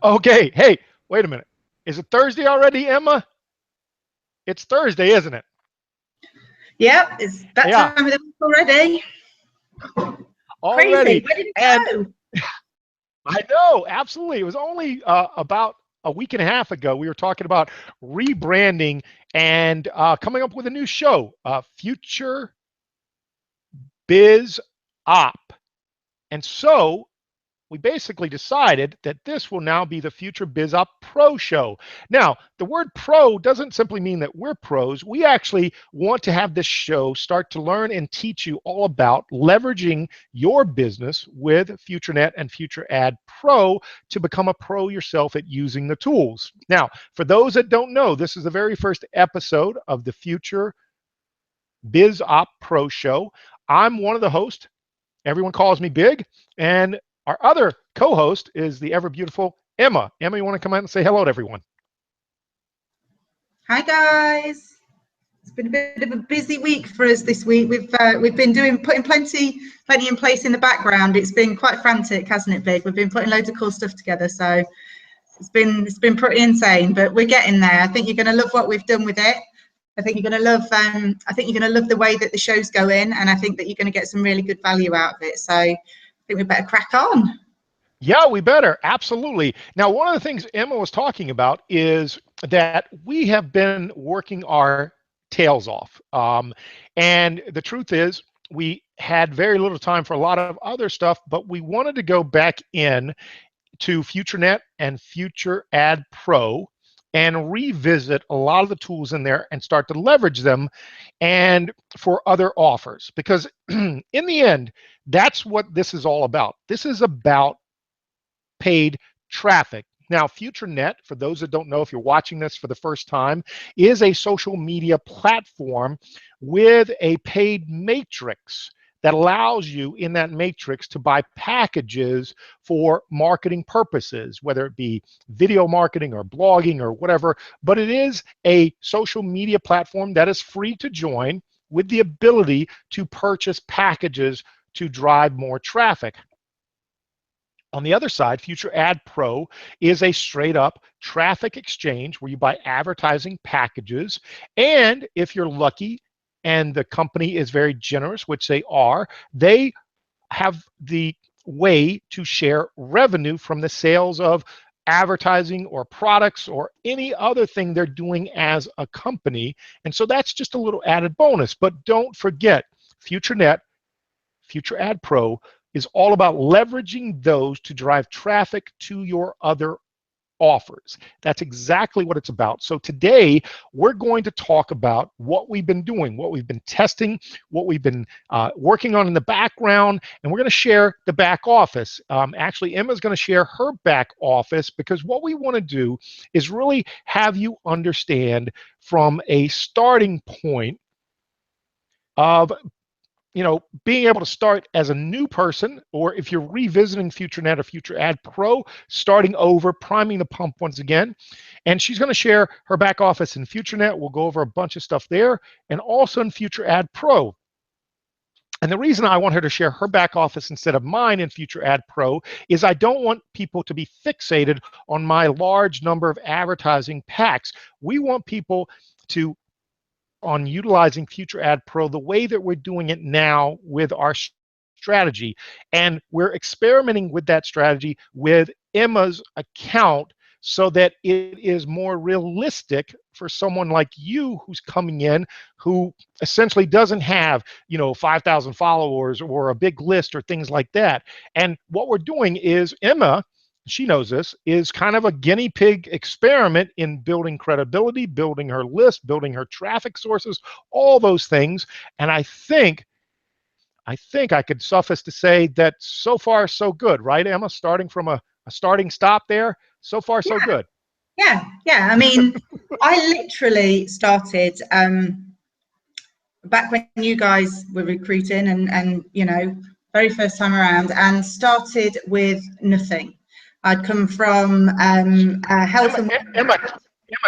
Okay, hey, wait a minute. Is it Thursday already, Emma? It's Thursday, isn't it? Yep, it's that Yeah, time of the week already. Crazy. already. Where did it And go? I know, absolutely. It was only about a week and a half ago. We were talking about rebranding and coming up with a new show, Future Biz Op. And so we basically decided that this will now be the Future Biz Op Pro show. Now, the word pro doesn't simply mean that we're pros. We actually want to have this show start to learn and teach you all about leveraging your business with FutureNet and FutureAdPro to become a pro yourself at using the tools. Now, for those that don't know, this is the very first episode of the Future Biz Op Pro show. I'm one of the hosts. Everyone calls me Big, and our other co-host is the ever beautiful Emma. Emma, you want to come out and say hello to everyone? Hi guys. It's been a bit of a busy week for us this week. We've been putting plenty in place in the background. It's been quite frantic, hasn't it, Big? We've been putting loads of cool stuff together, so it's been pretty insane. But we're getting there. I think you're going to love what we've done with it. I think you're going to love. I think you're going to love the way that the show's going, and I think that you're going to get some really good value out of it. So I think we better crack on. Yeah, we better. Absolutely. Now, one of the things Emma was talking about is that we have been working our tails off. And the truth is, we had very little time for a lot of other stuff, but we wanted to go back in to FutureNet and FutureAdPro and revisit a lot of the tools in there and start to leverage them and for other offers. Because in the end, that's what this is all about. This is about paid traffic. Now, FutureNet, for those that don't know, if you're watching this for the first time, is a social media platform with a paid matrix that allows you in that matrix to buy packages for marketing purposes, whether it be video marketing or blogging or whatever. But it is a social media platform that is free to join with the ability to purchase packages to drive more traffic. On the other side, FutureAdPro is a straight up traffic exchange where you buy advertising packages. And if you're lucky and the company is very generous, which they are, they have the way to share revenue from the sales of advertising or products or any other thing they're doing as a company. And so that's just a little added bonus. But don't forget, FutureNet, FutureAdPro is all about leveraging those to drive traffic to your other offers. That's exactly what it's about. So today we're going to talk about what we've been doing, what we've been testing, what we've been working on in the background, and we're going to share the back office. Actually, Emma's going to share her back office because what we want to do is really have you understand from a starting point of being able to start as a new person, or if you're revisiting FutureNet or FutureAdPro, starting over, priming the pump once again. And she's going to share her back office in FutureNet. We'll go over a bunch of stuff there, and also in FutureAdPro. And the reason I want her to share her back office instead of mine in FutureAdPro is I don't want people to be fixated on my large number of advertising packs. We want people to on utilizing FutureAdPro the way that we're doing it now with our strategy. And we're experimenting with that strategy with Emma's account so that it is more realistic for someone like you who's coming in who essentially doesn't have 5,000 followers or a big list or things like that. And what we're doing is Emma, she knows this, is kind of a guinea pig experiment in building credibility, building her list, building her traffic sources, all those things. And I think I could suffice to say that so far so good, right, Emma? Starting from a starting stop there, so far so good. Yeah. I mean, I literally started back when you guys were recruiting and very first time around, and started with nothing. I'd come from health Emma,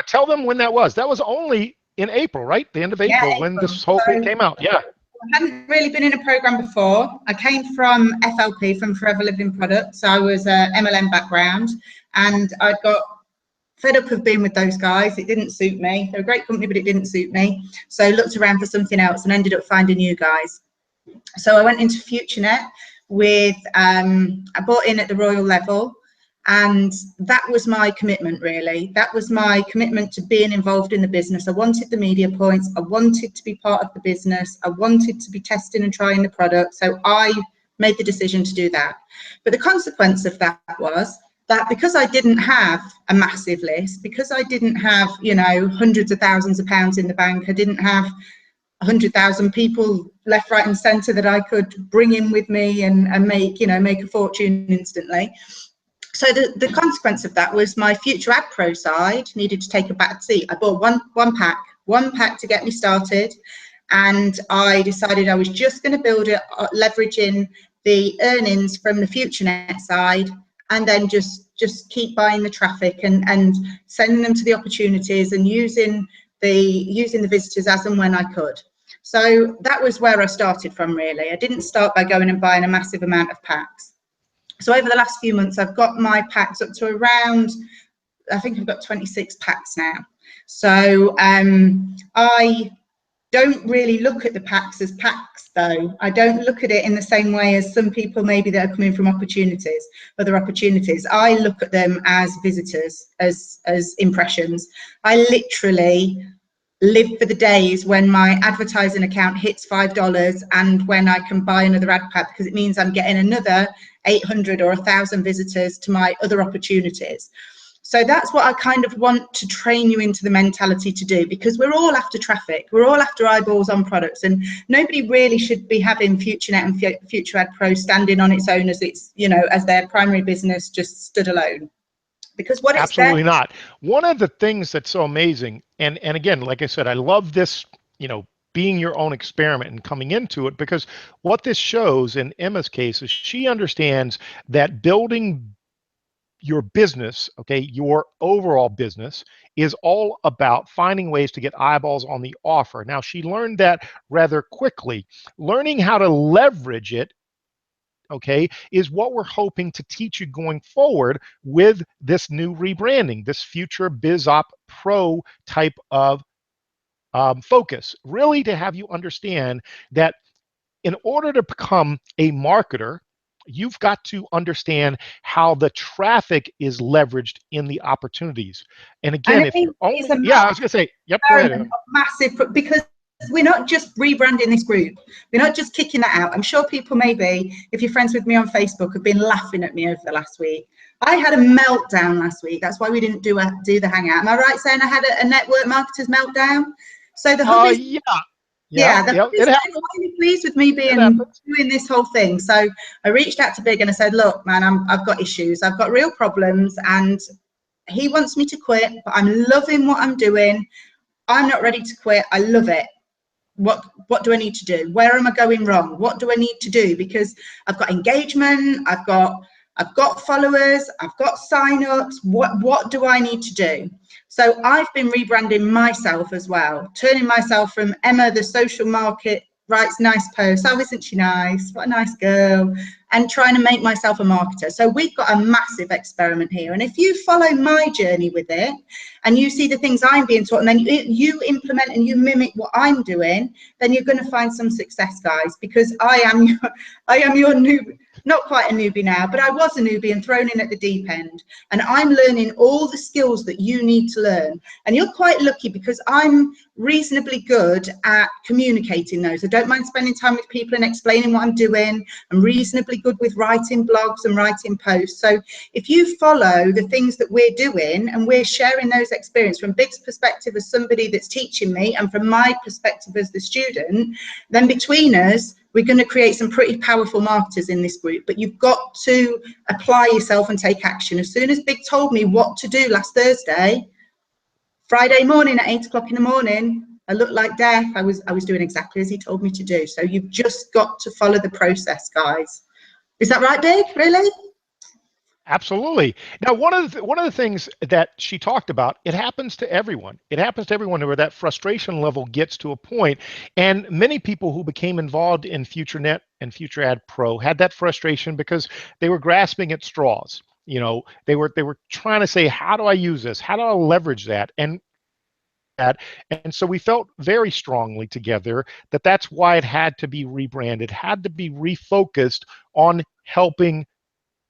tell them when that was. That was only in April, right? The end of April, when this whole thing came out. Yeah. I hadn't really been in a program before. I came from FLP, from Forever Living Products. So I was a MLM background. and I got fed up of being with those guys. It didn't suit me. They're a great company, but it didn't suit me. So I looked around for something else and ended up finding you guys. So I went into FutureNet with, I bought in at the royal level, and that was my commitment, really. That was my commitment to being involved in the business. I wanted the media points. I wanted to be part of the business. I wanted to be testing and trying the product. So I made the decision to do that. But the consequence of that was that because I didn't have a massive list, because I didn't have, you know, hundreds of thousands of pounds in the bank, I didn't have 100,000 people left, right and centre that I could bring in with me and make, you know, make a fortune instantly. So the consequence of that was my FutureAdPro side needed to take a back seat. I bought one pack to get me started, and I decided I was just going to build it leveraging the earnings from the FutureNet side, and then just keep buying the traffic and sending them to the opportunities and using the visitors as and when I could. So that was where I started from, really. I didn't start by going and buying a massive amount of packs. So over the last few months, I've got my packs up to around, I think I've got 26 packs now. So I don't really look at the packs as packs, though. I don't look at it in the same way as some people maybe that are coming from other opportunities. I look at them as visitors, as impressions. I literally live for the days when my advertising account hits $5 and when I can buy another ad pack, because it means I'm getting another 800 or 1,000 visitors to my other opportunities. So that's what I kind of want to train you into the mentality to do, because we're all after traffic, we're all after eyeballs on products, and nobody really should be having FutureNet and FutureAdPro standing on its own as its, you know, as their primary business just stood alone. Because what it's Absolutely not. One of the things that's so amazing, and again, like I said, I love this, you know, being your own experiment and coming into it, because what this shows in Emma's case is she understands that building your business, okay, your overall business is all about finding ways to get eyeballs on the offer. Now, she learned that rather quickly. Learning how to leverage it, okay, is what we're hoping to teach you going forward with this new rebranding, this future BizOp Pro type of focus, really to have you understand that in order to become a marketer, you've got to understand how the traffic is leveraged in the opportunities. And again, if you're only, yeah, I was gonna say, yep, go ahead. Massive, because we're not just rebranding this group. We're not just kicking that out. I'm sure people maybe, if you're friends with me on Facebook, have been laughing at me over the last week. I had a meltdown last week. That's why we didn't do the hangout. Am I right saying I had a network marketers meltdown? So the hub is, the hub is really pleased with me doing this whole thing. So I reached out to Bigg and I said, look, man, I've got issues. I've got real problems, and he wants me to quit, but I'm loving what I'm doing. I'm not ready to quit. I love it. What do I need to do? Where am I going wrong? What do I need to do? Because I've got engagement, I've got followers, I've got sign-ups. What do I need to do? So I've been rebranding myself as well, turning myself from Emma, the social market, writes nice posts. Oh, isn't she nice? What a nice girl. And trying to make myself a marketer. So we've got a massive experiment here. And if you follow my journey with it and you see the things I'm being taught, and then you implement and you mimic what I'm doing, then you're going to find some success, guys, because I am your new, not quite a newbie now, but I was a newbie and thrown in at the deep end. And I'm learning all the skills that you need to learn. And you're quite lucky because I'm reasonably good at communicating those. I don't mind spending time with people and explaining what I'm doing. I'm reasonably good with writing blogs and writing posts. So if you follow the things that we're doing and we're sharing those experiences from Bigg's perspective as somebody that's teaching me and from my perspective as the student, then between us, we're going to create some pretty powerful marketers in this group. But you've got to apply yourself and take action. As soon as Bigg told me what to do last Thursday, Friday morning at 8 o'clock in the morning, I looked like death. I was doing exactly as he told me to do. So you've just got to follow the process, guys. Is that right, Bigg? Really? Absolutely. Now, one of the things that she talked about, it happens to everyone. It happens to everyone where that frustration level gets to a point. And many people who became involved in FutureNet and FutureAdPro had that frustration because they were grasping at straws. You know, they were trying to say, how do I use this? How do I leverage that? And so we felt very strongly together that that's why it had to be rebranded, had to be refocused on helping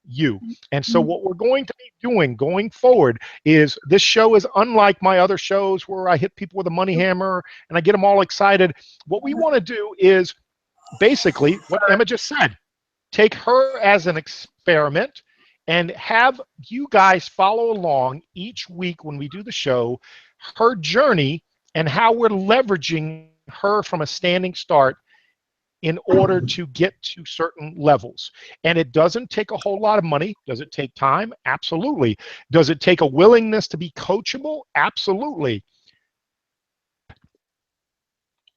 you. And so what we're going to be doing going forward is, this show is unlike my other shows where I hit people with a money hammer and I get them all excited. What we want to do is basically what Emma just said. Take her as an experiment and have you guys follow along each week when we do the show, her journey and how we're leveraging her from a standing start in order to get to certain levels. And it doesn't take a whole lot of money. Does it take time? Absolutely. Does it take a willingness to be coachable? Absolutely.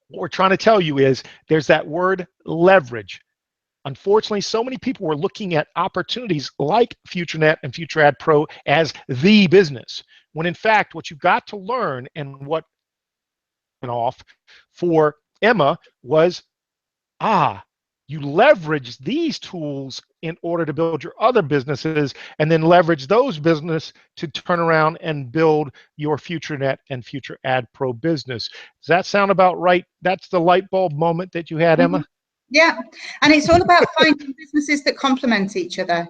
What we're trying to tell you is there's that word leverage. Unfortunately, so many people were looking at opportunities like FutureNet and FutureAdPro as the business, when in fact, what you've got to learn, and what went off for Emma was, you leverage these tools in order to build your other businesses, and then leverage those business to turn around and build your FutureNet and FutureAdPro business. Does that sound about right? That's the light bulb moment that you had, Emma? Yeah, and it's all about finding businesses that complement each other.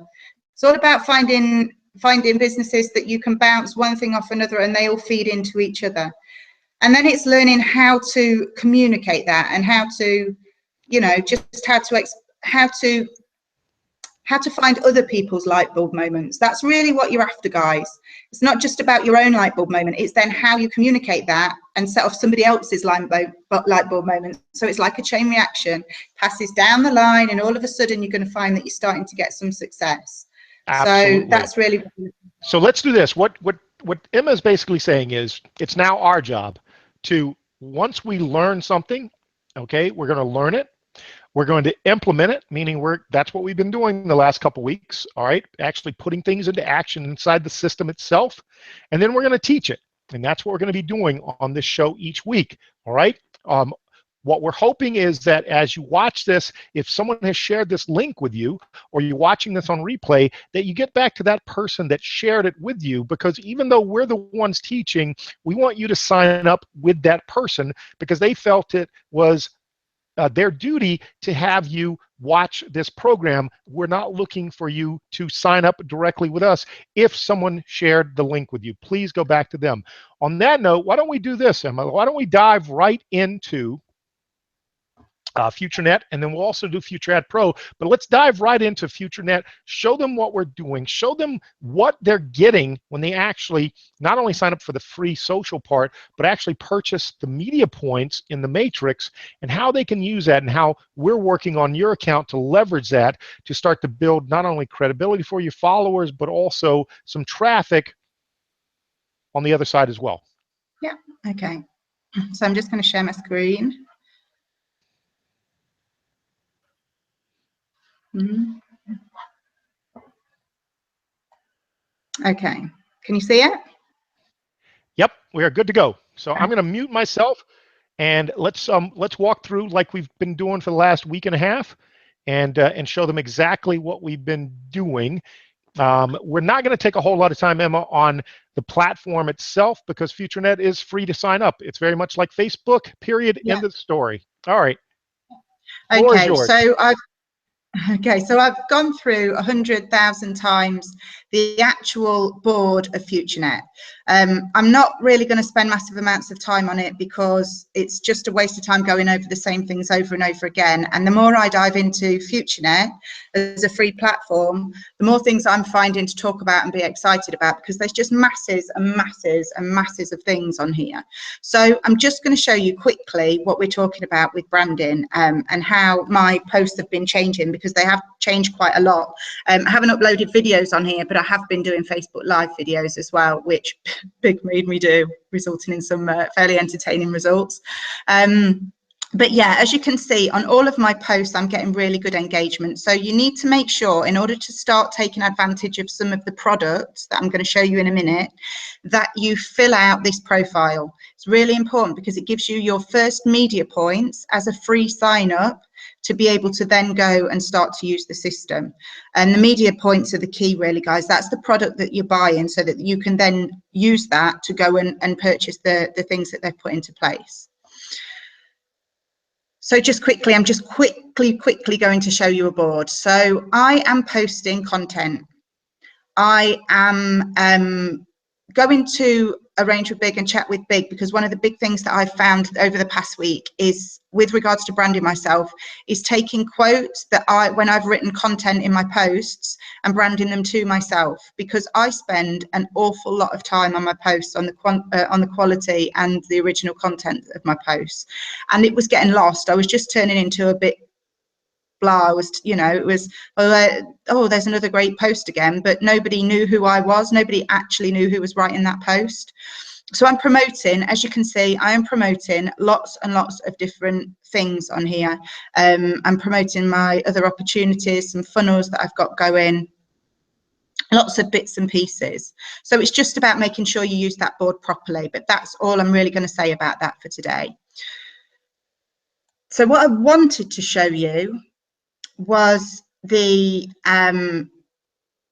It's all about finding businesses that you can bounce one thing off another and they all feed into each other. And then it's learning how to communicate that, and how to, you know, just how to find other people's light bulb moments. That's really what you're after, guys. It's not just about your own light bulb moment. It's then how you communicate that and set off somebody else's light bulb moment. So it's like a chain reaction, passes down the line, and all of a sudden you're going to find that you're starting to get some success. Absolutely. So that's really. So let's do this. What Emma's basically saying is, it's now our job to, once we learn something, okay, we're going to learn it. We're going to implement it, meaning that's what we've been doing the last couple weeks, all right? Actually putting things into action inside the system itself. And then we're going to teach it. And that's what we're going to be doing on this show each week, all right? What we're hoping is that as you watch this, if someone has shared this link with you, or you're watching this on replay, that you get back to that person that shared it with you, because even though we're the ones teaching, we want you to sign up with that person because they felt it was their duty to have you watch this program. We're not looking for you to sign up directly with us. If someone shared the link with you, please go back to them. On that note, why don't we do this, Emma? Why don't we dive right into FutureNet, and then we'll also do FutureAdPro. But let's dive right into FutureNet, show them what we're doing, show them what they're getting when they actually not only sign up for the free social part, but actually purchase the media points in the matrix, and how they can use that, and how we're working on your account to leverage that to start to build not only credibility for your followers, but also some traffic on the other side as well. Yeah, okay. So I'm just going to share my screen. Okay, can you see it? Yep, we are good to go. So I'm going to mute myself, and let's walk through like we've been doing for the last week and a half, and show them exactly what we've been doing. We're not going to take a whole lot of time, Emma, on the platform itself, because FutureNet is free to sign up. It's very much like Facebook, period, Yeah. end of the story. All right. Okay, so I've gone through 100,000 times the actual board of FutureNet. I'm not really going to spend massive amounts of time on it because it's just a waste of time going over the same things over and over again. And the more I dive into FutureNet as a free platform, the more things I'm finding to talk about and be excited about, because there's just masses and masses and masses of things on here. So I'm just going to show you quickly what we're talking about with branding, and how my posts have been changing, because they have changed quite a lot. I haven't uploaded videos on here, but I have been doing Facebook Live videos as well, which Big made me do, resulting in some fairly entertaining results. But yeah, as you can see on all of my posts, I'm getting really good engagement. So you need to make sure, in order to start taking advantage of some of the products that I'm going to show you in a minute, that you fill out this profile. It's really important because it gives you your first media points as a free sign up to be able to then go and start to use the system. And the media points are the key, really, guys. That's the product that you're buying, so that you can then use that to go and purchase the things that they've put into place. So just quickly, I'm just quickly going to show you a board. So I am posting content. I am going to arrange with Bigg and chat with Bigg, because one of the big things that I've found over the past week is, with regards to branding myself, is taking quotes that when I've written content in my posts and branding them to myself, because I spend an awful lot of time on my posts, on the quality and the original content of my posts, and it was getting lost. I was just turning into a bit blah. It was, oh, there's another great post again, but nobody knew who I was. Nobody actually knew who was writing that post. So I'm promoting, as you can see, I am promoting lots and lots of different things on here. I'm promoting my other opportunities, some funnels that I've got going, lots of bits and pieces. So it's just about making sure you use that board properly, but that's all I'm really going to say about that for today. So what I wanted to show you was the I'm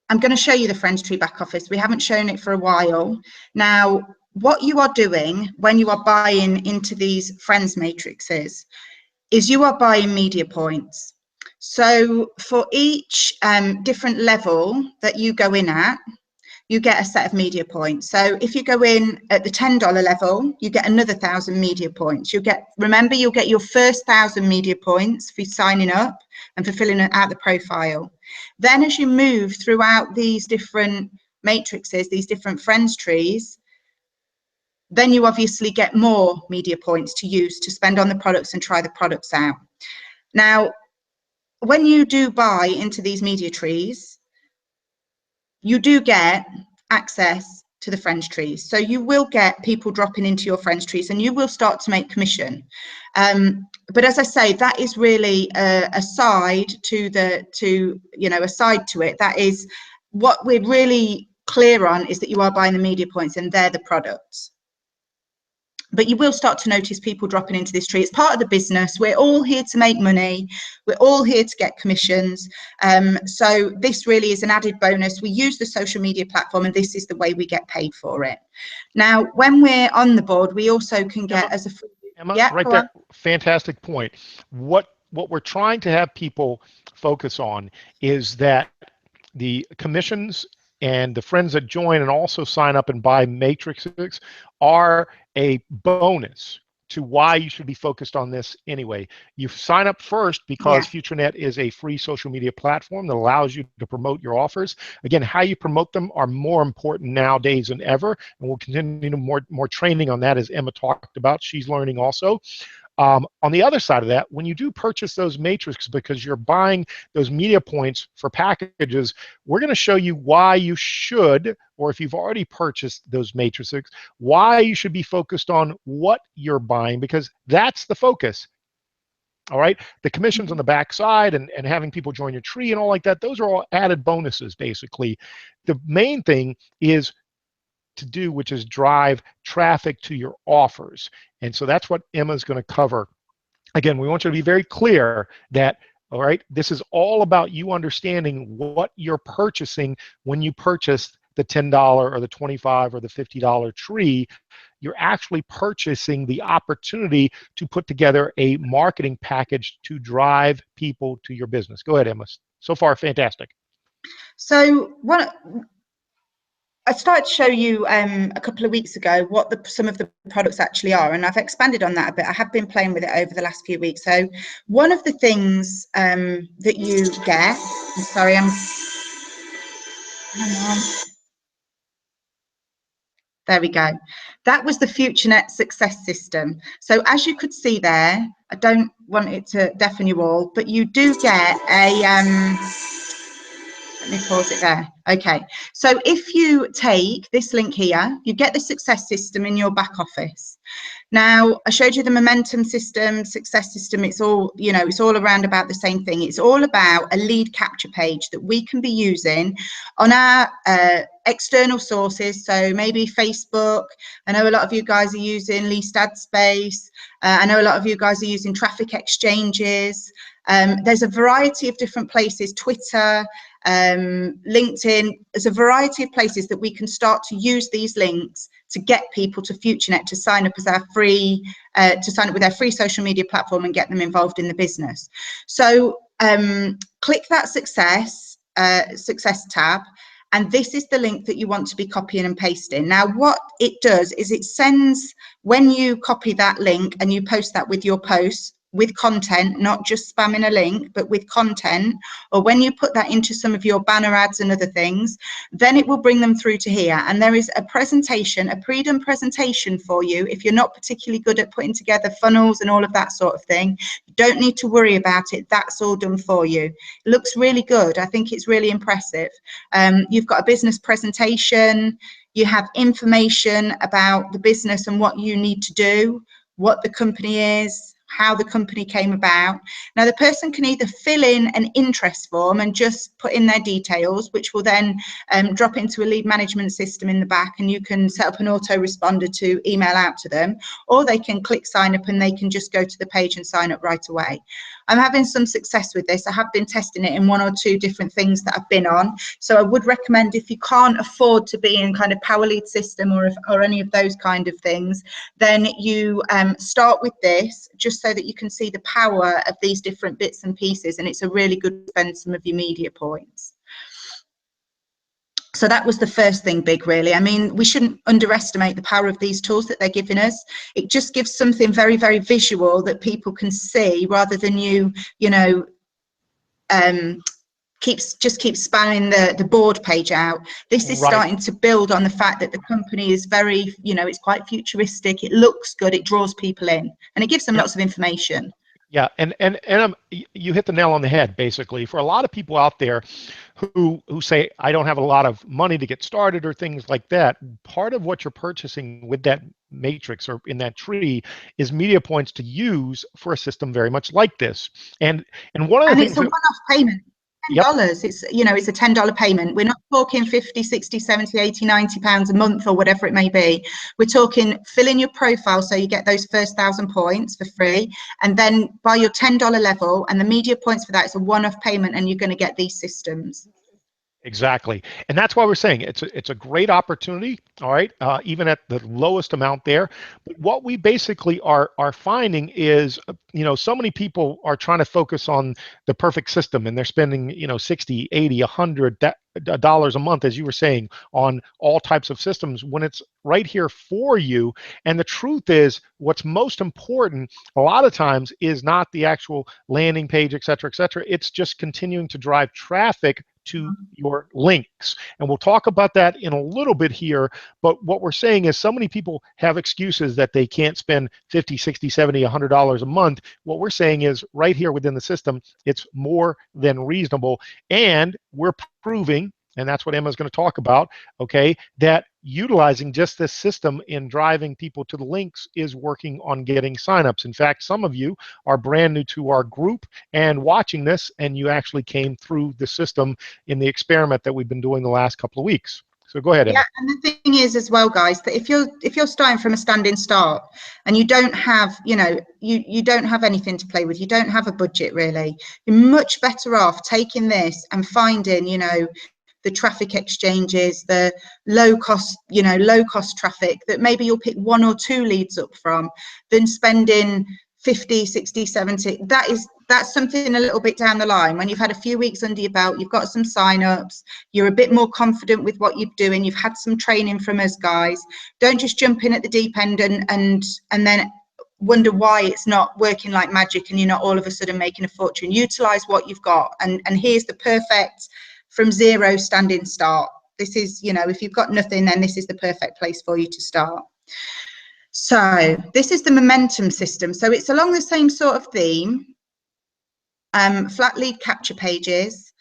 going to show you the Friends Tree back office. We haven't shown it for a while. Now, what you are doing when you are buying into these friends matrices is you are buying media points. So for each different level that you go in at, you get a set of media points. So if you go in at the $10 level, you get another 1,000 media points. Remember, you'll get your first 1,000 media points for signing up and for filling out the profile. Then as you move throughout these different matrices, these different friends trees, then you obviously get more media points to use to spend on the products and try the products out. Now, when you do buy into these media trees, you do get access to the friends trees. So you will get people dropping into your friends trees and you will start to make commission. But as I say, that is really a side to it. That is what we're really clear on, is that you are buying the media points and they're the products. But you will start to notice people dropping into this tree. It's part of the business. We're all here to make money. We're all here to get commissions. So this really is an added bonus. We use the social media platform and this is the way we get paid for it. Now, when we're on the board, we also can get as a... Emma, yeah, right there, fantastic point. What we're trying to have people focus on is that the commissions and the friends that join and also sign up and buy matrices are a bonus to why you should be focused on this anyway. You sign up first because FutureNet is a free social media platform that allows you to promote your offers. Again, how you promote them are more important nowadays than ever, and we'll continue to more training on that, as Emma talked about. She's learning also. On the other side of that, when you do purchase those matrices because you're buying those media points for packages, we're going to show you why you should, or if you've already purchased those matrices, why you should be focused on what you're buying, because that's the focus. All right, the commissions on the back side and having people join your tree and all like that, those are all added bonuses, basically. The main thing is to do, which is drive traffic to your offers. And so that's what Emma's going to cover. Again, we want you to be very clear that, all right, this is all about you understanding what you're purchasing when you purchase the $10 or the $25 or the $50 tree. You're actually purchasing the opportunity to put together a marketing package to drive people to your business. Go ahead, Emma. So far, fantastic. So I started to show you a couple of weeks ago what some of the products actually are, and I've expanded on that a bit. I have been playing with it over the last few weeks. So one of the things that you get, I'm sorry, hang on. There we go. That was the FutureNet success system. So as you could see there, I don't want it to deafen you all, but you do get a let me pause it there. Okay, so if you take this link here, you get the success system in your back office. Now, I showed you the momentum system, success system. It's all, it's all around about the same thing. It's all about a lead capture page that we can be using on our external sources, so maybe Facebook. I know a lot of you guys are using leased ad space. I know a lot of you guys are using traffic exchanges. There's a variety of different places, Twitter, LinkedIn. There's a variety of places that we can start to use these links to get people to FutureNet to sign up as our free, to sign up with our free social media platform and get them involved in the business. So click that success tab, and this is the link that you want to be copying and pasting. Now, what it does is it sends, when you copy that link and you post that with your posts, with content, not just spamming a link, but with content, or when you put that into some of your banner ads and other things, then it will bring them through to here. And there is a presentation, a pre-done presentation for you. If you're not particularly good at putting together funnels and all of that sort of thing, you don't need to worry about it. That's all done for you. It looks really good. I think it's really impressive. You've got a business presentation. You have information about the business and what you need to do, what the company is, how the company came about. Now, the person can either fill in an interest form and just put in their details, which will then drop into a lead management system in the back, and you can set up an autoresponder to email out to them, or they can click sign up and they can just go to the page and sign up right away. I'm having some success with this. I have been testing it in 1 or 2 different things that I've been on. So I would recommend, if you can't afford to be in kind of Power Lead system or any of those kind of things, then you start with this, just so that you can see the power of these different bits and pieces. And it's a really good spend some of your media points. So that was the first thing, Big, really. I mean, we shouldn't underestimate the power of these tools that they're giving us. It just gives something very, very visual that people can see, rather than you know, keep spamming the board page out. This is starting to build on the fact that the company is very, you know, it's quite futuristic. It looks good. It draws people in, and it gives them lots of information. Yeah, and you hit the nail on the head, basically. For a lot of people out there who say, I don't have a lot of money to get started or things like that, part of what you're purchasing with that matrix or in that tree is media points to use for a system very much like this. And one of the things, it's a one-off payment. $10. It's, you know, it's a $10 payment. We're not talking 50, 60, 70, 80, 90 pounds a month or whatever it may be. We're talking fill in your profile so you get those first 1,000 points for free, and then by your $10 level, and the media points for that is a one-off payment, and you're going to get these systems. Exactly. And that's why we're saying it's a great opportunity, all right, even at the lowest amount there. But what we basically are finding is, you know, so many people are trying to focus on the perfect system, and they're spending, you know, 60, 80, $100 a month, as you were saying, on all types of systems, when it's right here for you. And the truth is, what's most important a lot of times is not the actual landing page, et cetera, et cetera. It's just continuing to drive traffic to your links. And we'll talk about that in a little bit here. But what we're saying is, so many people have excuses that they can't spend 50, 60, 70, $100 a month. What we're saying is, right here within the system, it's more than reasonable. And we're proving, and that's what Emma's going to talk about, okay, that utilizing just this system in driving people to the links is working on getting signups. In fact, some of you are brand new to our group and watching this, and you actually came through the system in the experiment that we've been doing the last couple of weeks. So go ahead, Emma. Yeah, and the thing is as well, guys, that if you're starting from a standing start and you don't have, you know, you don't have anything to play with, you don't have a budget really, you're much better off taking this and finding, you know, the traffic exchanges, the low cost traffic that maybe you'll pick 1 or 2 leads up from, than spending 50, 60, 70. That's something a little bit down the line, when you've had a few weeks under your belt, you've got some signups, you're a bit more confident with what you're doing, you've had some training from us guys. Don't just jump in at the deep end and then wonder why it's not working like magic and you're not all of a sudden making a fortune. Utilize what you've got, and here's the perfect from zero standing start. This is, you know, if you've got nothing, then this is the perfect place for you to start. So this is the momentum system. So it's along the same sort of theme. Flat lead capture pages,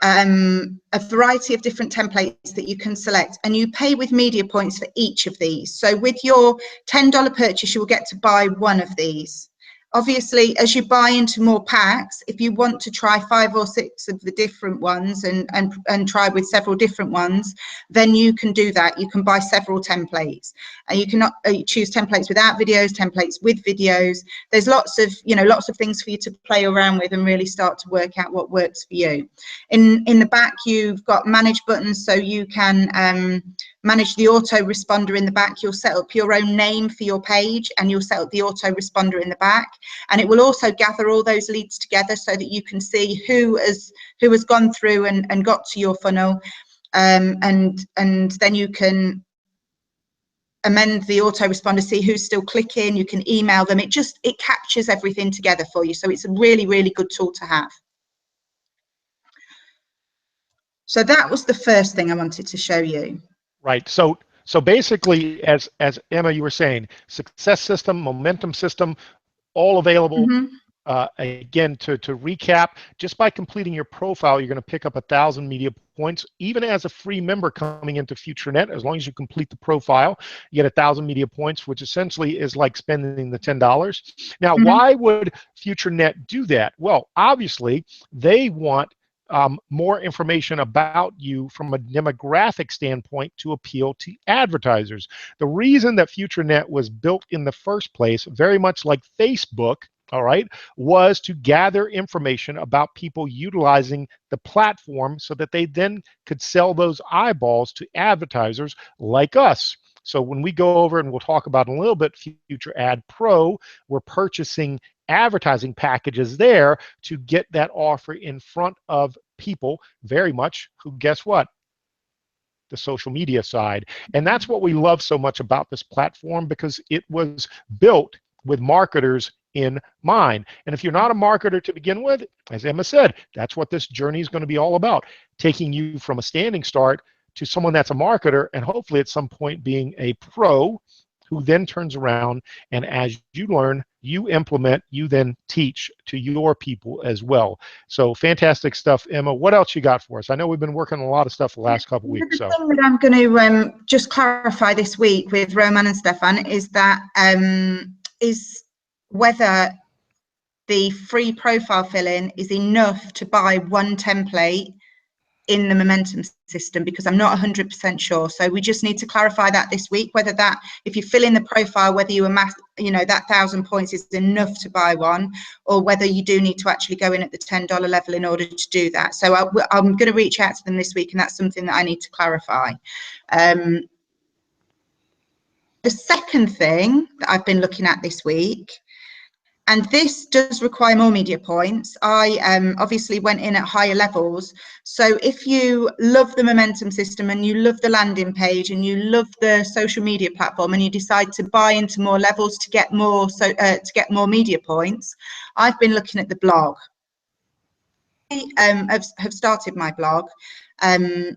a variety of different templates that you can select, and you pay with media points for each of these. So with your $10 purchase, you will get to buy 1 of these. Obviously, as you buy into more packs, if you want to try 5 or 6 of the different ones and try with several different ones, then you can do that. You can buy several templates, and you can choose templates without videos, templates with videos. There's lots of things for you to play around with and really start to work out what works for you. In the back, you've got manage buttons, so you can manage the autoresponder in the back. You'll set up your own name for your page, and you'll set up the autoresponder in the back, and it will also gather all those leads together so that you can see who has gone through and got to your funnel, and then you can amend the autoresponder, see who's still clicking. You can email them. It captures everything together for you, so it's a really, really good tool to have. So that was the first thing I wanted to show you. Right. So basically, as Emma, you were saying, success system, momentum system, all available. Again, to recap, just by completing your profile, you're going to pick up 1,000 media points. Even as a free member coming into FutureNet, as long as you complete the profile, you get 1,000 media points, which essentially is like spending the $10. Now, why would FutureNet do that? Well, obviously, they want more information about you from a demographic standpoint to appeal to advertisers. The reason that FutureNet was built in the first place, very much like Facebook, all right, was to gather information about people utilizing the platform so that they then could sell those eyeballs to advertisers like us. So when we go over, and we'll talk about in a little bit, FutureAdPro, we're purchasing advertising packages there to get that offer in front of people very much who, guess what? The social media side. And that's what we love so much about this platform, because it was built with marketers in mind. And if you're not a marketer to begin with, as Emma said, that's what this journey is going to be all about, taking you from a standing start to someone that's a marketer, and hopefully at some point being a pro, who then turns around and, as you learn, you implement, you then teach to your people as well. So fantastic stuff, Emma. What else you got for us? I know we've been working on a lot of stuff the last couple of weeks. The thing that I'm going to just clarify this week with Roman and Stefan is that is whether the free profile fill-in is enough to buy one template in the momentum system, because I'm not 100% sure. So we just need to clarify that this week, whether that, if you fill in the profile, whether you amass, that 1,000 points is enough to buy one, or whether you do need to actually go in at the $10 level in order to do that. So I'm going to reach out to them this week, and that's something that I need to clarify. The second thing that I've been looking at this week, and this does require more media points. I obviously went in at higher levels. So if you love the momentum system, and you love the landing page, and you love the social media platform, and you decide to buy into more levels to get more media points, I've been looking at the blog. I have started my blog, and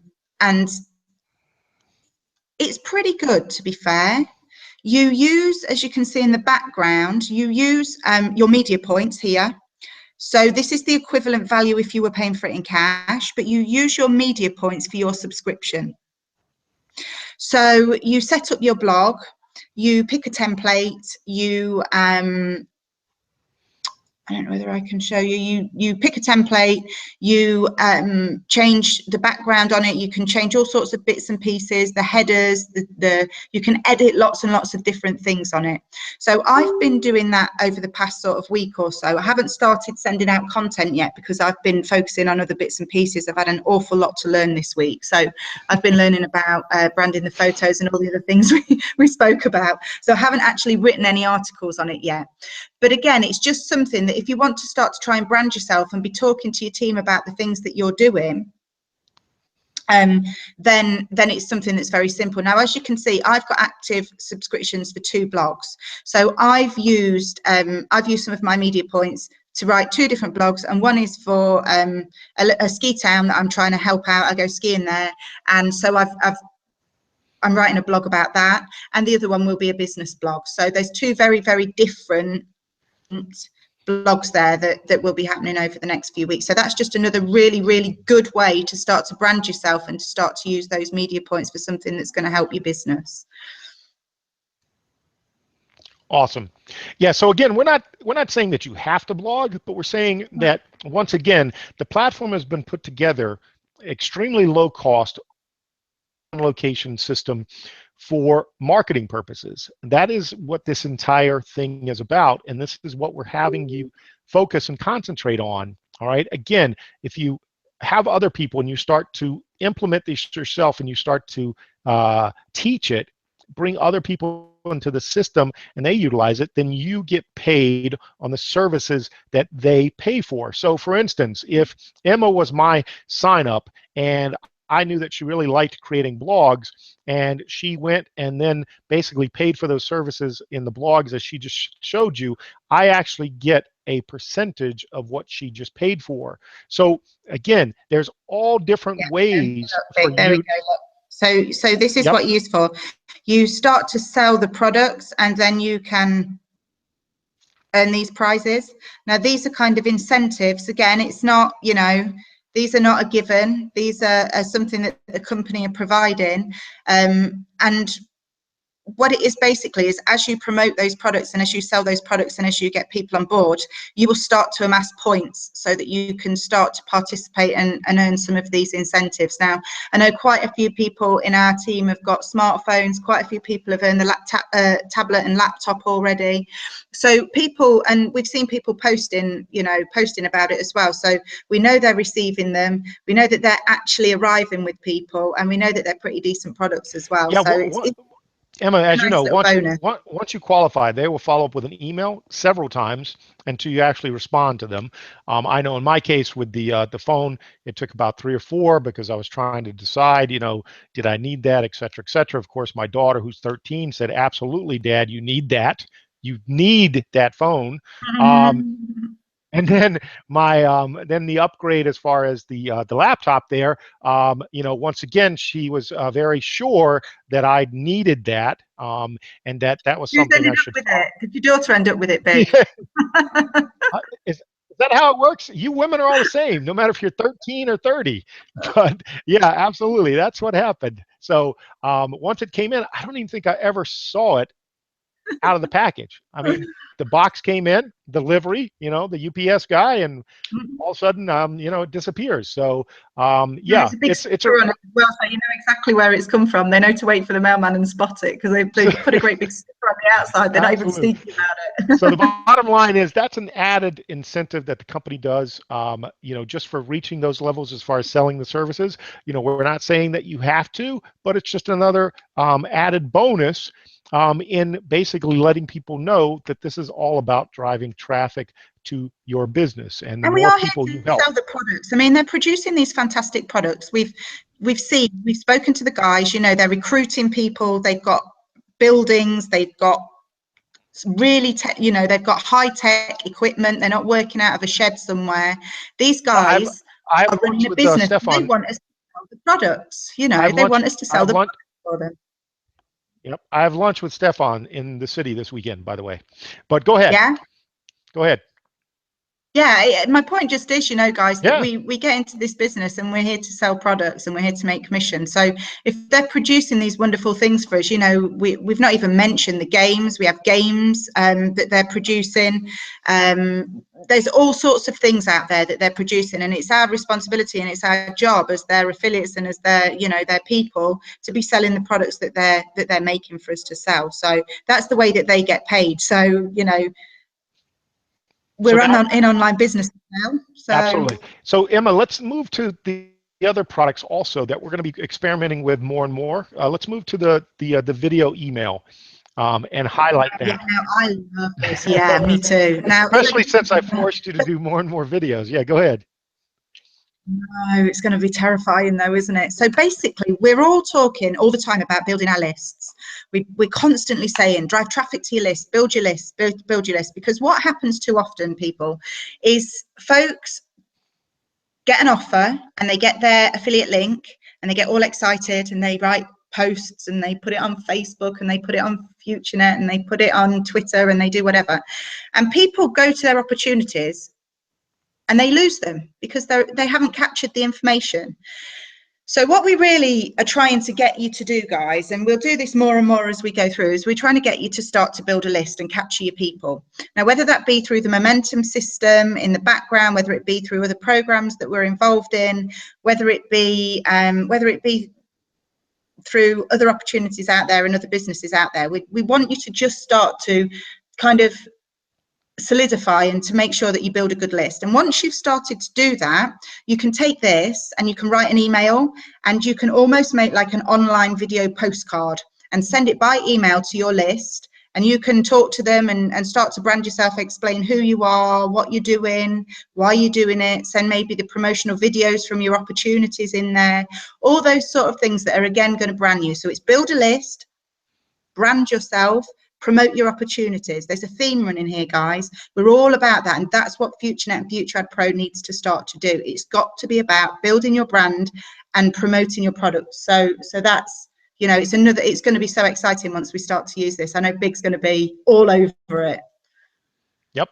it's pretty good, to be fair. You use, as you can see in the background, you use your media points here. So this is the equivalent value if you were paying for it in cash, but you use your media points for your subscription. So you set up your blog, you pick a template, you I don't know whether I can show you. You pick a template, you change the background on it. You can change all sorts of bits and pieces, the headers, you can edit lots and lots of different things on it. So I've been doing that over the past sort of week or so. I haven't started sending out content yet, because I've been focusing on other bits and pieces. I've had an awful lot to learn this week. So I've been learning about branding the photos and all the other things we spoke about. So I haven't actually written any articles on it yet. But again, it's just something that if you want to start to try and brand yourself and be talking to your team about the things that you're doing, then it's something that's very simple. Now, as you can see, I've got active subscriptions for 2 blogs. So I've used some of my media points to write 2 different blogs, and one is for a ski town that I'm trying to help out. I go skiing there, and so I'm writing a blog about that, and the other one will be a business blog. So there's 2 very, very different blogs there that will be happening over the next few weeks. So that's just another really, really good way to start to brand yourself and to start to use those media points for something that's going to help your business. Awesome. Yeah. So again, we're not saying that you have to blog, but we're saying that once again, the platform has been put together extremely low cost location system for marketing purposes. That is what this entire thing is about, and this is what we're having you focus and concentrate on. All right. Again, if you have other people and you start to implement this yourself and you start to teach it, bring other people into the system and they utilize it, then you get paid on the services that they pay for. So for instance, if Emma was my sign up and I knew that she really liked creating blogs, and she went and then basically paid for those services in the blogs as she just showed you, I actually get a percentage of what she just paid for. So again, there's all different ways for There we you. go. Look. So this is Yep. what you use for. You start to sell the products, and then you can earn these prizes. Now, these are kind of incentives. Again, it's not, these are not a given. These are something that the company are providing. And what it is basically is, as you promote those products and as you sell those products and as you get people on board, you will start to amass points so that you can start to participate and earn some of these incentives. Now, I know quite a few people in our team have got smartphones. Quite a few people have earned the tablet and laptop already. So people, and we've seen people posting about it as well. So we know they're receiving them. We know that they're actually arriving with people, and we know that they're pretty decent products as well. Yeah. So it's Emma, as you nice know, little bonus. once you qualify, they will follow up with an email several times until you actually respond to them. I know in my case with the phone, it took about 3 or 4 because I was trying to decide, did I need that, et cetera, et cetera. Of course, my daughter, who's 13, said, "Absolutely, Dad, you need that. You need that phone." And then then the upgrade as far as the laptop there, once again she was very sure that I needed that, and that was Who's something ended I up should with follow. it? Did your daughter end up with it, Big? Yeah. Is that how it works? You women are all the same, no matter if you're 13 or 30. But yeah, absolutely, that's what happened. So once it came in, I don't even think I ever saw it out of the package. I mean, the box came in, delivery, the UPS guy, and all of a sudden, it disappears. So, Yeah, yeah, it's a big it's a sticker on it as well, so you know exactly where it's come from. They know to wait for the mailman and spot it, because they put a great big sticker on the outside. They're not even absolutely. sneaky about it. So the bottom line is that's an added incentive that the company does, just for reaching those levels as far as selling the services. We're not saying that you have to, but it's just another added bonus in basically letting people know that this is all about driving traffic to your business. And the And we more are here people to you help. sell the products. I mean, they're producing these fantastic products. We've spoken to the guys. They're recruiting people. They've got buildings. They've got really they've got high-tech equipment. They're not working out of a shed somewhere. These guys I've are running lunch a with business. They Stefan. want us to sell the products. I have They lunch. want us to I sell have the lunch. products for them. Yep, I have lunch with Stefan in the city this weekend, by the way. But go ahead. Yeah. Go ahead. Yeah, my point just is, guys, that Yeah. we get into this business and we're here to sell products and we're here to make commission. So if they're producing these wonderful things for us, we've not even mentioned the games. We have games that they're producing. There's all sorts of things out there that they're producing, and it's our responsibility and it's our job as their affiliates and as their people to be selling the products that they're making for us to sell. So that's the way that they get paid. So we're in online business now. So absolutely. So Emma, let's move to the other products also that we're going to be experimenting with more and more. Let's move to the video email and highlight that. yeah, no, I love this. Yeah, me too. Now, Especially since I forced you to do more and more videos. Yeah, go ahead. no, it's going to be terrifying though, isn't it? So basically, we're all talking all the time about building our lists. We're constantly saying, drive traffic to your list, build your list, build your list. Because what happens too often, people, is folks get an offer and they get their affiliate link and they get all excited and they write posts and they put it on Facebook and they put it on FutureNet and they put it on Twitter and they do whatever. And people go to their opportunities and they lose them because they haven't captured the information. So what we really are trying to get you to do, guys, and we'll do this more and more as we go through, is we're trying to get you to start to build a list and capture your people. Now, whether that be through the momentum system in the background, whether it be through other programs that we're involved in, whether it be through other opportunities out there and other businesses out there, we want you to just start to kind of solidify and to make sure that you build a good list. And once you've started to do that, you can take this and you can write an email, and you can almost make like an online video postcard and send it by email to your list, and you can talk to them and start to brand yourself, explain who you are, what you're doing, why you're doing it, send maybe the promotional videos from your opportunities in there, all those sort of things that are again going to brand you. So it's build a list, brand yourself, promote your opportunities. There's a theme running here, guys. We're all about that, and that's what FutureNet and FutureAdPro needs to start to do. It's got to be about building your brand and promoting your products. So that's, you know, it's going to be so exciting once we start to use this. I know Bigg's going to be all over it. Yep,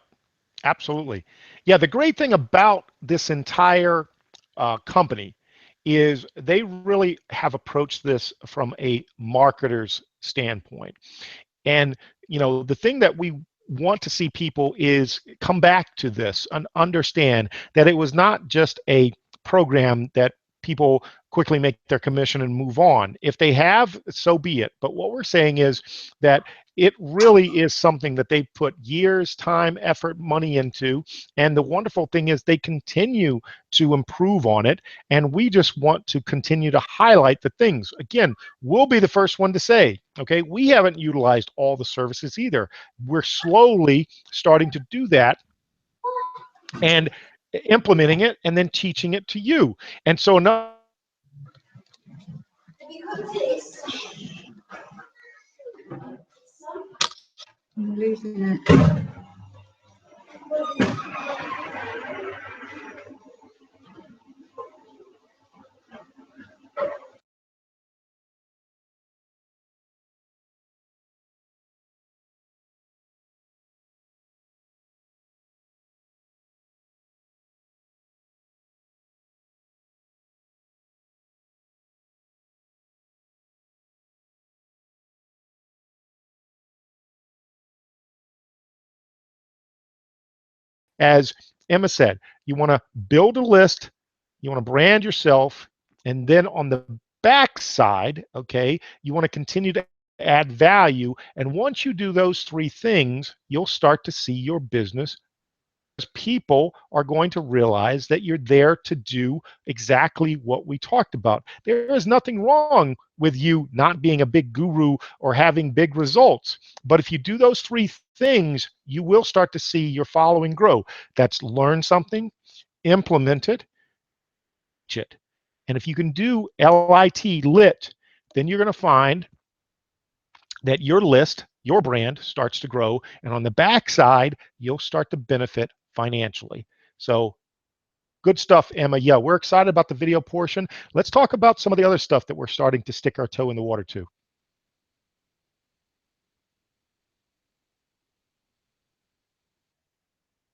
absolutely. Yeah, the great thing about this entire company is they really have approached this from a marketer's standpoint. And, you know, the thing that we want to see people is come back to this and understand that it was not just a program that people quickly make their commission and move on. If they have, so be it. But what we're saying is that it really is something that they put years, time, effort, money into. And the wonderful thing is they continue to improve on it. And we just want to continue to highlight the things. Again, we'll be the first one to say, okay, we haven't utilized all the services either. We're slowly starting to do that and implementing it and then teaching it to you. And so another I'm losing it. as Emma said, you want to build a list, you want to brand yourself, and then on the back side, okay, you want to continue to add value. And once you do those three things, you'll start to see your business. People are going to realize that you're there to do exactly what we talked about. There is nothing wrong with you not being a big guru or having big results. But if you do those three things, you will start to see your following grow. That's learn something, implement it, teach it. And if you can do lit, then you're going to find that your list, your brand starts to grow. And on the backside, you'll start to benefit financially. So good stuff, Emma. Yeah, we're excited about the video portion. Let's talk about some of the other stuff that we're starting to stick our toe in the water to.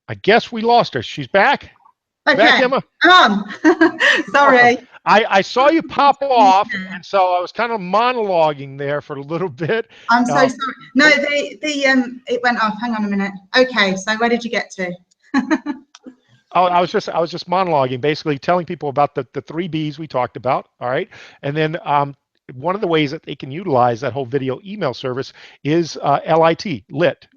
I guess we lost her. She's back. Okay, back, Emma? I'm on. Sorry. Awesome. I saw you pop off, and so I was kind of monologuing there for a little bit. I'm so sorry. No, it went off. Hang on a minute. Okay, so where did you get to? Oh, I was just monologuing, basically telling people about the three B's we talked about. All right, and then one of the ways that they can utilize that whole video email service is lit.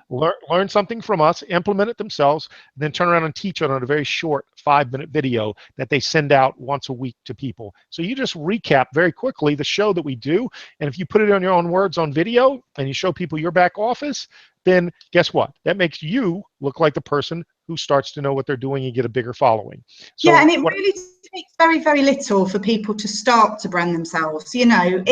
Learn something from us, implement it themselves, and then turn around and teach it on a very short 5-minute video that they send out once a week to people. So you just recap very quickly the show that we do, and if you put it on your own words on video and you show people your back office, then guess what? That makes you look like the person who starts to know what they're doing and get a bigger following. So yeah, and it really takes very, very little for people to start to brand themselves. You know,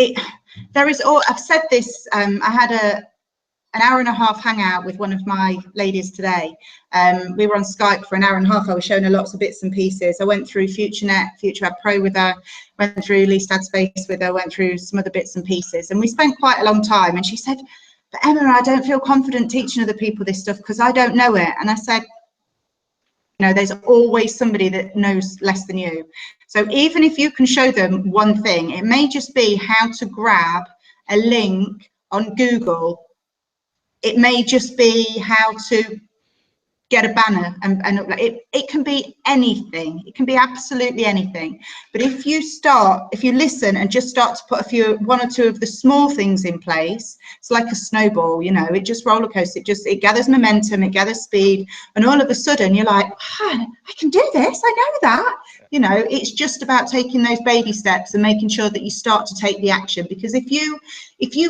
I've said this, I had an hour and a half hangout with one of my ladies today. We were on Skype for an hour and a half. I was showing her lots of bits and pieces. I went through FutureNet, FutureAdPro with her, went through Least Ad Space with her, went through some other bits and pieces. And we spent quite a long time. And she said, but Emma, I don't feel confident teaching other people this stuff because I don't know it. And I said, you know, there's always somebody that knows less than you. So even if you can show them one thing, it may just be how to grab a link on Google. It may just be how to get a banner and it can be anything. It can be absolutely anything. But if you listen and just start to put one or two of the small things in place, it's like a snowball, you know, it just roller coasts, it gathers momentum, it gathers speed, and all of a sudden you're like, oh, I can do this, I know that. You know, it's just about taking those baby steps and making sure that you start to take the action, because if you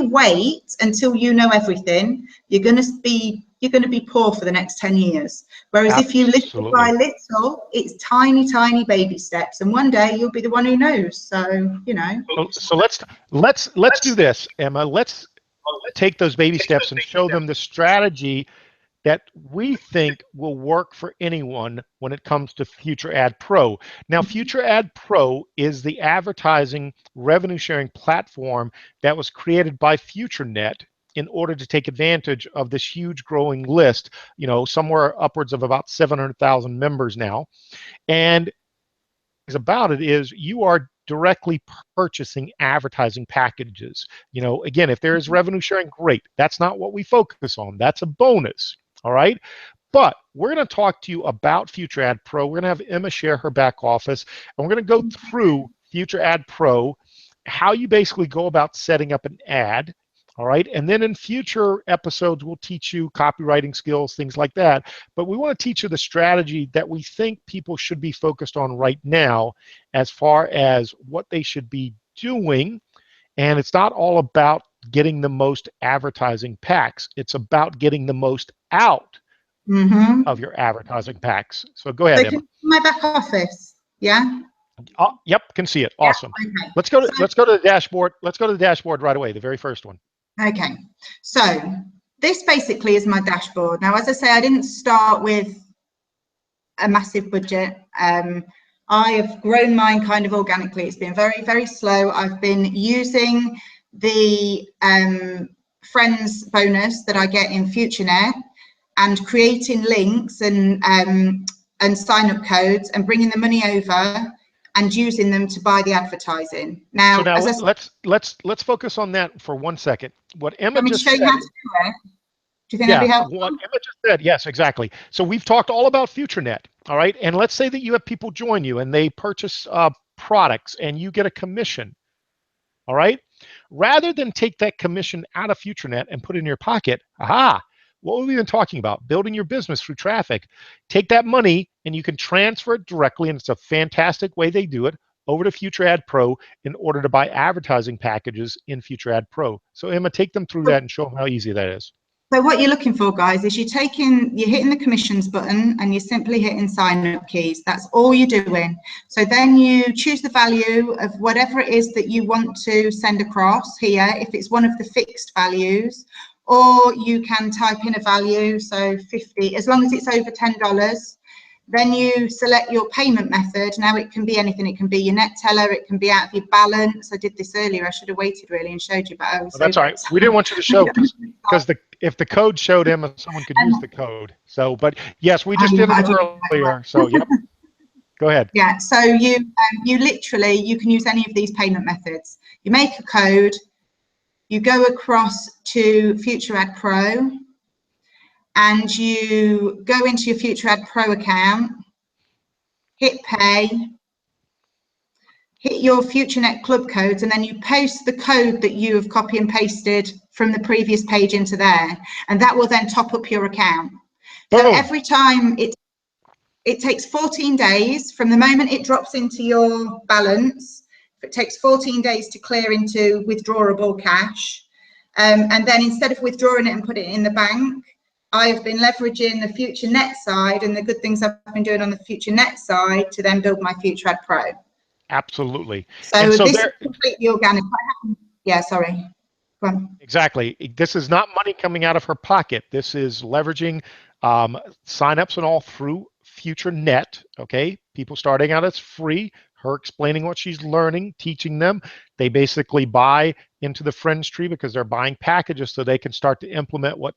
wait until you know everything, you're going to be poor for the next 10 years. Whereas if you little by little, it's tiny, tiny baby steps, and one day you'll be the one who knows. So, you know. So let's do this, Emma. Let's take those baby steps and show them the strategy that we think will work for anyone when it comes to FutureAdPro. Now, FutureAdPro is the advertising revenue sharing platform that was created by FutureNet in order to take advantage of this huge growing list, you know, somewhere upwards of about 700,000 members now. And about it is you are directly purchasing advertising packages. You know, again, if there is revenue sharing, great. That's not what we focus on. That's a bonus. All right. But we're going to talk to you about FutureAdPro. We're going to have Emma share her back office, and we're going to go through FutureAdPro, how you basically go about setting up an ad. All right. And then in future episodes, we'll teach you copywriting skills, things like that. But we want to teach you the strategy that we think people should be focused on right now as far as what they should be doing. And it's not all about getting the most advertising packs. It's about getting the most out of your advertising packs. So go ahead, Emma. My back office, yeah? Yep, can see it. Awesome. Yeah, okay. Let's go to the dashboard. Let's go to the dashboard right away, the very first one. Okay, so this basically is my dashboard. Now, as I say, I didn't start with a massive budget. I have grown mine kind of organically. It's been very, very slow. I've been using the friends bonus that I get in FutureNet and creating links and sign-up codes and bringing the money over and using them to buy the advertising. Now, so now let's focus on that for 1 second. What Emma just said. Do you think that'd be helpful? What Emma just said, yes, exactly. So we've talked all about FutureNet, all right? And let's say that you have people join you and they purchase products and you get a commission, all right? Rather than take that commission out of FutureNet and put it in your pocket, what have we been talking about? Building your business through traffic. Take that money and you can transfer it directly, and it's a fantastic way they do it, over to FutureAdPro in order to buy advertising packages in FutureAdPro. So Emma, take them through that and show them how easy that is. So what you're looking for, guys, is you're hitting the commissions button and you're simply hitting sign up keys. That's all you're doing. So then you choose the value of whatever it is that you want to send across here, if it's one of the fixed values, or you can type in a value, so 50, as long as it's over $10. Then you select your payment method. Now it can be anything. It can be your net teller. It can be out of your balance. I did this earlier. I should have waited really and showed you, but I was that's all right. We didn't want you to show because if the code showed Emma, someone could use the code. So, but yes, we just did it earlier. So, yep. Go ahead. Yeah. So you literally, you can use any of these payment methods. You make a code. You go across to FutureAdPro. And you go into your FutureAdPro account, hit pay, hit your FutureNet club codes, and then you paste the code that you have copy and pasted from the previous page into there, and that will then top up your account. So every time it takes 14 days from the moment it drops into your balance. It takes 14 days to clear into withdrawable cash, and then instead of withdrawing it and put it in the bank, I've been leveraging the FutureNet side and the good things I've been doing on the FutureNet side to then build my FutureAdPro. Absolutely. So this is completely organic. Yeah, sorry. Go on. Exactly. This is not money coming out of her pocket. This is leveraging signups and all through FutureNet. Okay, people starting out as free. Her explaining what she's learning, teaching them. They basically buy into the friends tree because they're buying packages so they can start to implement what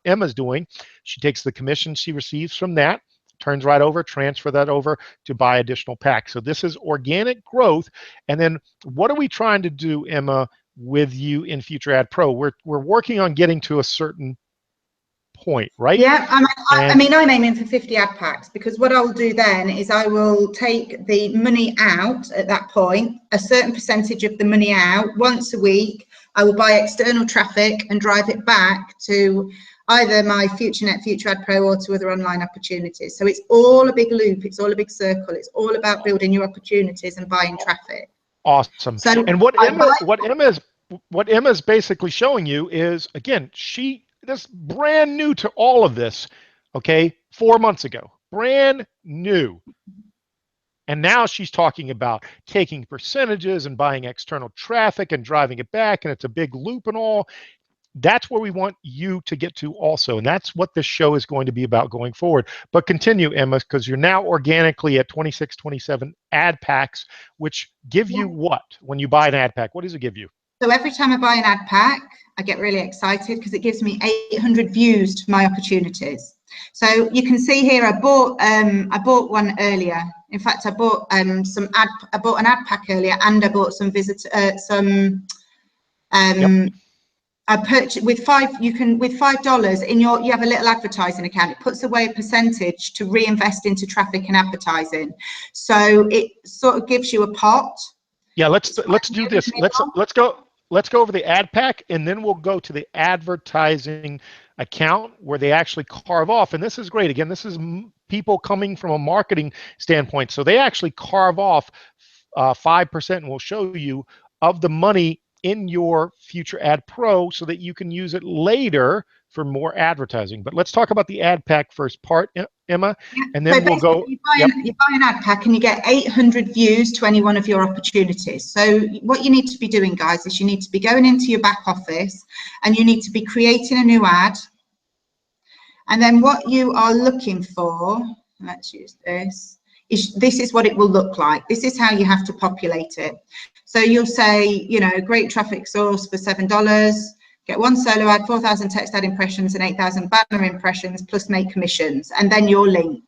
Emma's doing. She takes the commission she receives from that, turns right over, transfer that over to buy additional packs. So this is organic growth. And then what are we trying to do, Emma, with you in FutureAdPro? We're working on getting to a certain point, right? Yeah, I mean, I'm aiming for 50 ad packs, because what I'll do then is I will take the money out at that point, a certain percentage of the money out once a week. I will buy external traffic and drive it back to either my FutureNet, FutureAdPro, or to other online opportunities. So it's all a big loop. It's all a big circle. It's all about building new opportunities and buying traffic. Awesome. So And what Emma's basically showing you is, again, this brand new to all of this, okay, 4 months ago, brand new. And now she's talking about taking percentages and buying external traffic and driving it back, and it's a big loop and all. That's where we want you to get to also, and that's what this show is going to be about going forward. But continue, Emma, because you're now organically at 26, 27 ad packs, which give you what when you buy an ad pack? What does it give you? So every time I buy an ad pack, I get really excited because it gives me 800 views to my opportunities. So you can see here, I bought one earlier. In fact, I bought an ad pack earlier, and I bought some I purchased with $5 in you have a little advertising account. It puts away a percentage to reinvest into traffic and advertising. So it sort of gives you a pot. Yeah, let's do this. Let's go over the ad pack, and then we'll go to the advertising account where they actually carve off. And this is great. Again, this is people coming from a marketing standpoint. So they actually carve off 5%, and we'll show you, of the money in your FutureAdPro so that you can use it later for more advertising. But let's talk about the ad pack first part, Emma, and then we'll go. You buy an ad pack and you get 800 views to any one of your opportunities. So what you need to be doing, guys, is you need to be going into your back office and you need to be creating a new ad. And then what you are looking for, let's use this, this is what it will look like. This is how you have to populate it. So you'll say, you know, great traffic source for $7, get one solo ad, 4,000 text ad impressions and 8,000 banner impressions, plus make commissions, and then your link.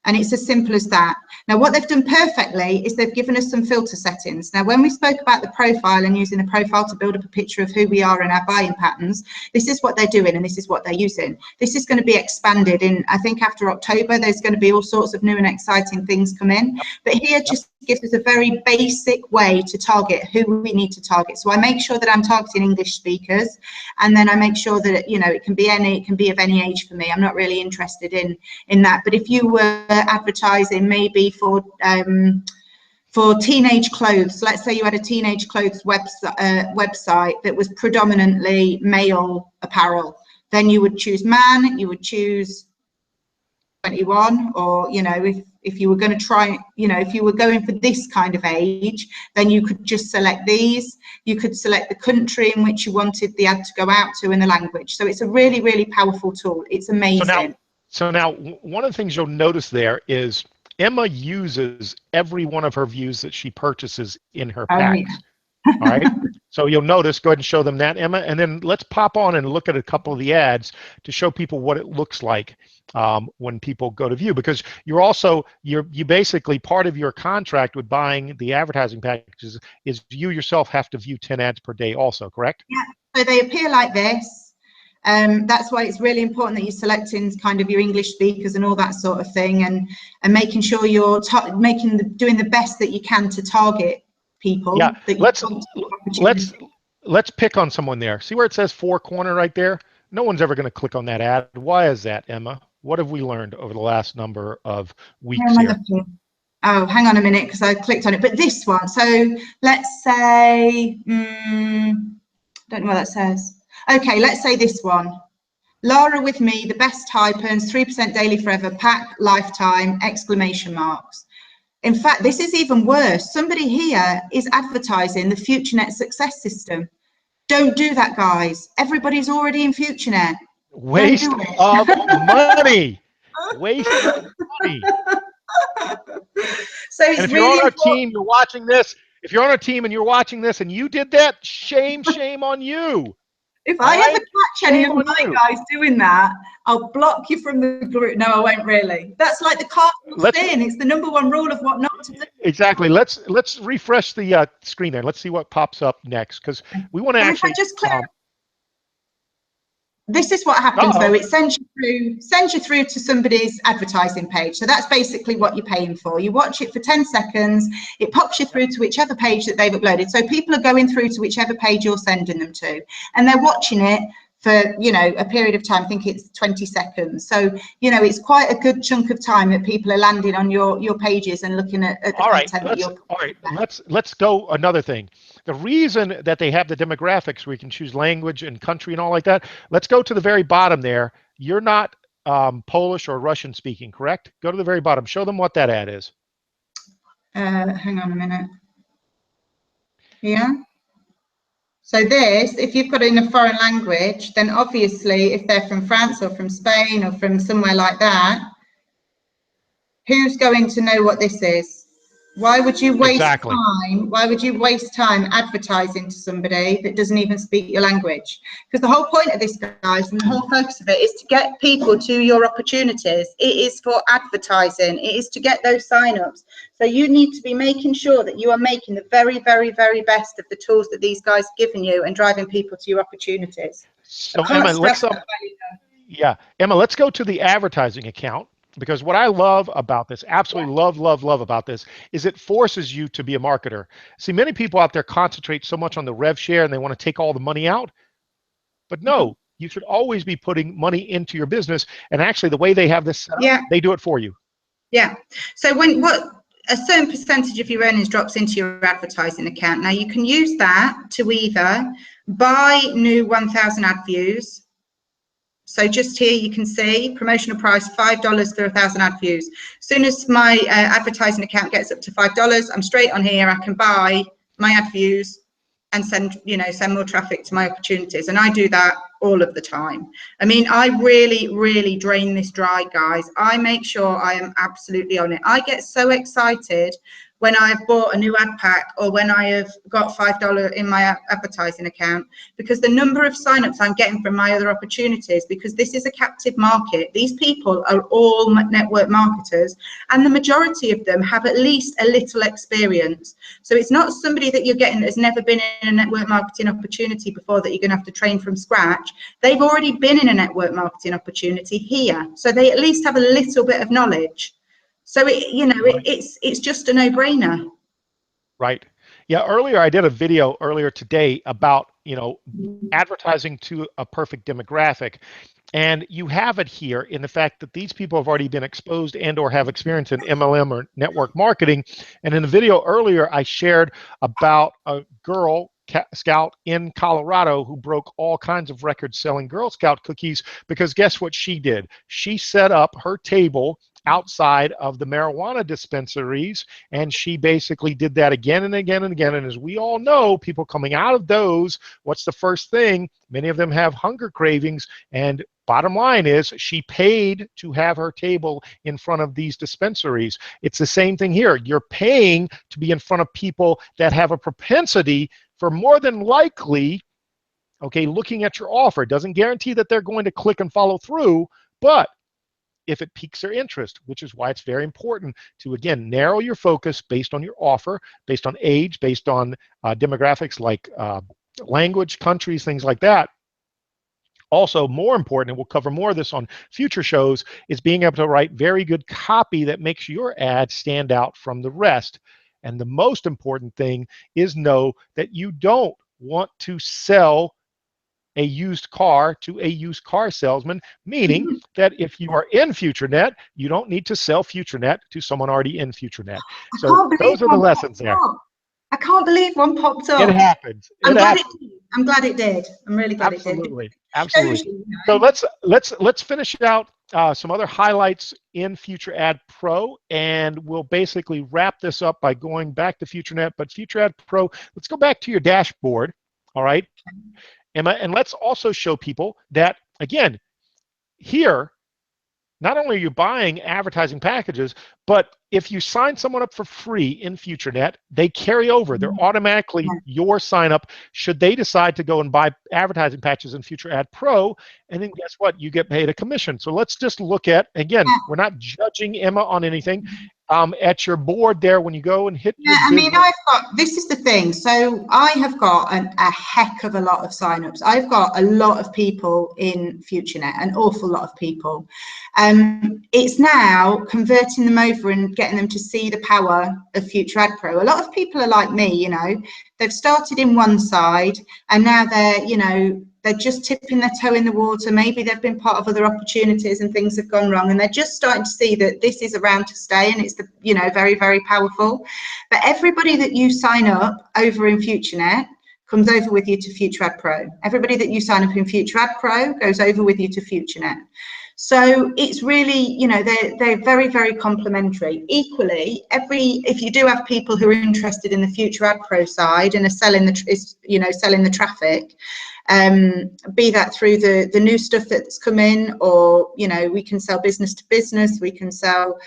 And it's as simple as that. Now, what they've done perfectly is they've given us some filter settings. Now, when we spoke about the profile and using the profile to build up a picture of who we are and our buying patterns, this is what they're doing and this is what they're using. This is going to be expanded in, I think after October, there's going to be all sorts of new and exciting things come in. But here just gives us a very basic way to target who we need to target. So I make sure that I'm targeting English speakers, and then I make sure that, you know, it can be of any age for me. I'm not really interested in that. But if you were advertising maybe for teenage clothes, let's say you had a teenage clothes website that was predominantly male apparel, then you would choose man, you would choose 21, or, you know, if you were going to try, you know, if you were going for this kind of age, then you could just select these. You could select the country in which you wanted the ad to go out to and the language. So it's a really, really powerful tool. It's amazing. So now one of the things you'll notice there is Emma uses every one of her views that she purchases in her packs. Yeah. All right. So you'll notice, go ahead and show them that, Emma, and then let's pop on and look at a couple of the ads to show people what it looks like when people go to view, because you basically, part of your contract with buying the advertising packages is you yourself have to view 10 ads per day also, correct? Yeah. So they appear like this. That's why it's really important that you're selecting kind of your English speakers and all that sort of thing, and making sure you're doing the best that you can to target people. Yeah, that let's pick on someone there. See where it says four corner right there? No one's ever going to click on that ad. Why is that, Emma? What have we learned over the last number of weeks here? Oh, hang on a minute, because I clicked on it. But this one, so let's say, don't know what that says. Okay, let's say this one. Lara with me, the best type, earns 3% daily forever, pack lifetime, exclamation marks. In fact, this is even worse. Somebody here is advertising the FutureNet success system. Don't do that, guys. Everybody's already in FutureNet. Waste of money. Waste of money. So it's, and if really you're on our team, you're watching this. If you're on our team and you're watching this and you did that, shame on you. If I ever right? catch any Shame of on my you. guys doing that, I'll block you from the group. No, I won't really. That's like the cardinal Let's sin. It's the number one rule of what not to do. exactly. Let's refresh the screen there. Let's see what pops up next because we want to So if I actually. just click, this is what happens though. It sends you through to somebody's advertising page. So that's basically what you're paying for. You watch it for 10 seconds. It pops you through to whichever page that they've uploaded. So people are going through to whichever page you're sending them to, and they're watching it for, you know, a period of time. I think it's 20 seconds. So, you know, it's quite a good chunk of time that people are landing on your pages and looking at the content that you're. All right, let's go another thing. The reason that they have the demographics where you can choose language and country and all like that, let's go to the very bottom there. You're not Polish or Russian speaking, correct? Go to the very bottom. Show them what that ad is. Hang on a minute. Yeah. So this, if you've got it in a foreign language, then obviously if they're from France or from Spain or from somewhere like that, who's going to know what this is? Why would you waste Exactly. time? Why would you waste time advertising to somebody that doesn't even speak your language? Because the whole point of this, guys, and the whole focus of it is to get people to your opportunities. It is for advertising. It is to get those signups. So you need to be making sure that you are making the very, very, very best of the tools that these guys are giving you and driving people to your opportunities. So I can't Emma, stress that value. yeah, Emma, let's go to the advertising account because what I love about this, absolutely love about this, is it forces you to be a marketer. See, many people out there concentrate so much on the rev share and they want to take all the money out, but no, you should always be putting money into your business. And actually, the way they have this set up, they do it for you. Yeah. So when a certain percentage of your earnings drops into your advertising account. Now you can use that to either buy new 1,000 ad views. So just here you can see promotional price $5 for 1,000 ad views. As soon as my advertising account gets up to $5, I'm straight on here. I can buy my ad views and send more traffic to my opportunities. And I do that all of the time. I mean, I really drain this dry, guys. I make sure I am absolutely on it. I get so excited when I've bought a new ad pack or when I have got $5 in my advertising account, because the number of signups I'm getting from my other opportunities, because this is a captive market. These people are all network marketers, and the majority of them have at least a little experience. So it's not somebody that you're getting that has never been in a network marketing opportunity before that you're going to have to train from scratch. They've already been in a network marketing opportunity here, so they at least have a little bit of knowledge. So it's just a no-brainer. Right. Yeah. Earlier, I did a video earlier today about, advertising to a perfect demographic. And you have it here in the fact that these people have already been exposed and or have experience in MLM or network marketing. And in the video earlier, I shared about a Girl Scout in Colorado who broke all kinds of records selling Girl Scout cookies because guess what she did? She set up her table outside of the marijuana dispensaries, and she basically did that again and again and again. And as we all know, people coming out of those, what's the first thing? Many of them have hunger cravings, and bottom line is she paid to have her table in front of these dispensaries. It's the same thing here. You're paying to be in front of people that have a propensity for more than likely, looking at your offer. It doesn't guarantee that they're going to click and follow through, but if it piques their interest, which is why it's very important to, again, narrow your focus based on your offer, based on age, based on demographics like language, countries, things like that. Also, more important, and we'll cover more of this on future shows, is being able to write very good copy that makes your ad stand out from the rest. And the most important thing is know that you don't want to sell a used car to a used car salesman, meaning that if you are in FutureNet, you don't need to sell FutureNet to someone already in FutureNet. So those are the lessons there. I can't believe one popped up. It happens. I'm glad it did. I'm really glad it did. Absolutely. So let's finish out some other highlights in FutureAdPro, and we'll basically wrap this up by going back to FutureNet. But FutureAdPro, let's go back to your dashboard. All right, Emma, and let's also show people that, again, here, not only are you buying advertising packages, but if you sign someone up for free in FutureNet, they carry over. They're automatically your sign up should they decide to go and buy advertising patches in FutureAdPro. And then guess what? You get paid a commission. So let's just look at, again, we're not judging Emma on anything. At your board there, when you go and hit your I mean, business. I've got, this is the thing. So I have got a heck of a lot of signups. I've got a lot of people in FutureNet, an awful lot of people. It's now converting them over and getting them to see the power of FutureAdPro. A lot of people are like me, you know, they've started in one side and now they're, you know, they're just tipping their toe in the water. Maybe they've been part of other opportunities and things have gone wrong, and they're just starting to see that this is around to stay, and it's, the, you know, very, very powerful. But everybody that you sign up over in FutureNet comes over with you to FutureAdPro. Everybody that you sign up in FutureAdPro goes over with you to FutureNet. So it's really, you know, they're very, very complementary. Equally, if you do have people who are interested in the FutureAdPro side and are selling selling the traffic, be that through the new stuff that's come in, or, you know, we can sell business to business, we can sell,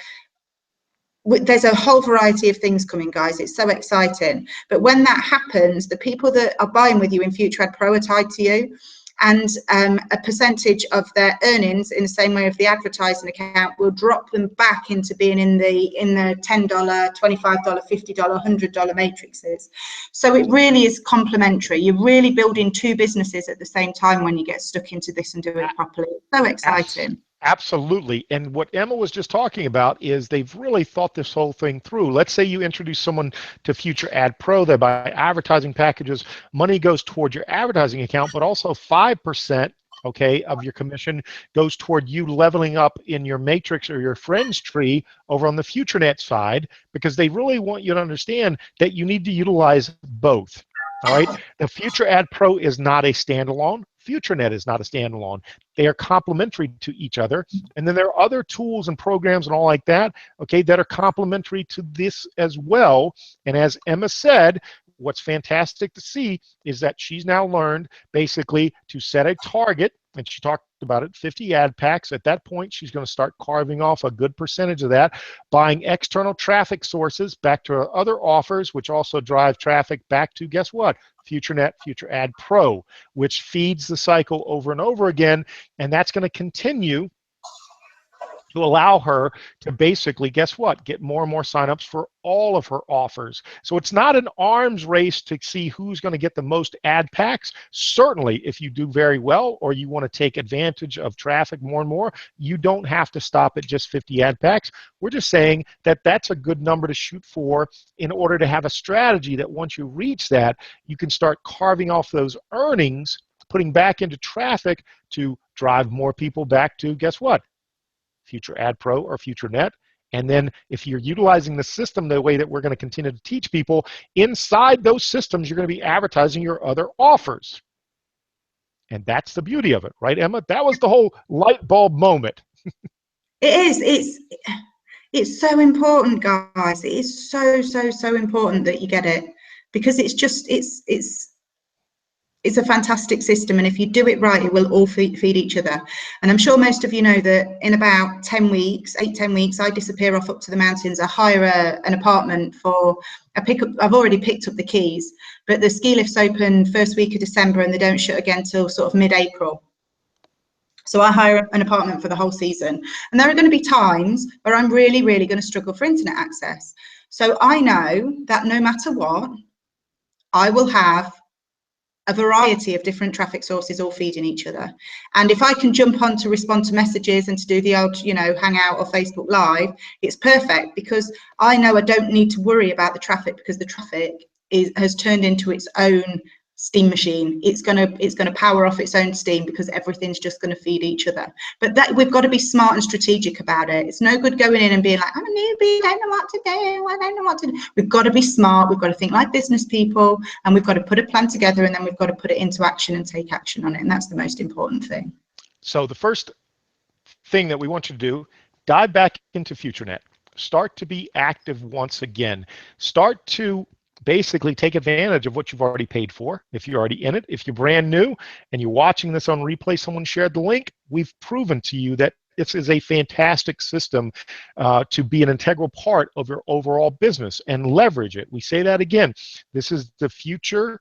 there's a whole variety of things coming, guys. It's so exciting. But when that happens, the people that are buying with you in FutureAdPro are tied to you, and a percentage of their earnings, in the same way of the advertising account, will drop them back into being in the $10, $25, $50, $100 matrices. So it really is complementary. You're really building two businesses at the same time when you get stuck into this and do it properly. It's so exciting. Absolutely. And what Emma was just talking about is they've really thought this whole thing through. Let's say you introduce someone to FutureAdPro, they buy advertising packages, money goes toward your advertising account, but also 5%, okay, of your commission goes toward you leveling up in your matrix or your friends tree over on the FutureNet side, because they really want you to understand that you need to utilize both. All right. The FutureAdPro is not a standalone. FutureNet is not a standalone. They are complementary to each other. And then there are other tools and programs and all like that, okay, that are complementary to this as well. And as Emma said, what's fantastic to see is that she's now learned basically to set a target, and she talked about it, 50 ad packs. At that point, she's going to start carving off a good percentage of that, buying external traffic sources back to other offers, which also drive traffic back to, guess what? FutureNet, FutureAdPro, which feeds the cycle over and over again, and that's going to continue to allow her to basically, guess what, get more and more signups for all of her offers. So it's not an arms race to see who's going to get the most ad packs. Certainly, if you do very well or you want to take advantage of traffic more and more, you don't have to stop at just 50 ad packs. We're just saying that that's a good number to shoot for in order to have a strategy that once you reach that, you can start carving off those earnings, putting back into traffic to drive more people back to, guess what, FutureAdPro or FutureNet. And then if you're utilizing the system the way that we're going to continue to teach people, inside those systems, you're going to be advertising your other offers. And that's the beauty of it, right, Emma? That was the whole light bulb moment. It is. It's so important, guys. It is so important that you get it, because it's a fantastic system, and if you do it right, it will all feed each other. And I'm sure most of you know that in about 10 weeks, 8-10 weeks, I disappear off up to the mountains. I hire an apartment for a pickup. I've already picked up the keys, but the ski lifts open first week of December and they don't shut again till sort of mid-April. So I hire an apartment for the whole season, and there are going to be times where I'm really going to struggle for internet access. So I know that no matter what, I will have a variety of different traffic sources all feeding each other. And if I can jump on to respond to messages and to do the old, you know, Hangout or Facebook Live, it's perfect, because I know I don't need to worry about the traffic, because the traffic has turned into its own steam machine. It's gonna power off its own steam, because everything's just going to feed each other. But that, we've got to be smart and strategic about it. It's no good going in and being like, I'm a newbie, I don't know what to do, I don't know what to do. We've got to be smart, we've got to think like business people, and we've got to put a plan together, and then we've got to put it into action and take action on it. And that's the most important thing. So the first thing that we want you to do, dive back into FutureNet. Start to be active once again. Start to basically take advantage of what you've already paid for. If you're already in it, if you're brand new and you're watching this on replay, someone shared the link, we've proven to you that this is a fantastic system to be an integral part of your overall business and leverage it. We say that again. This is the Future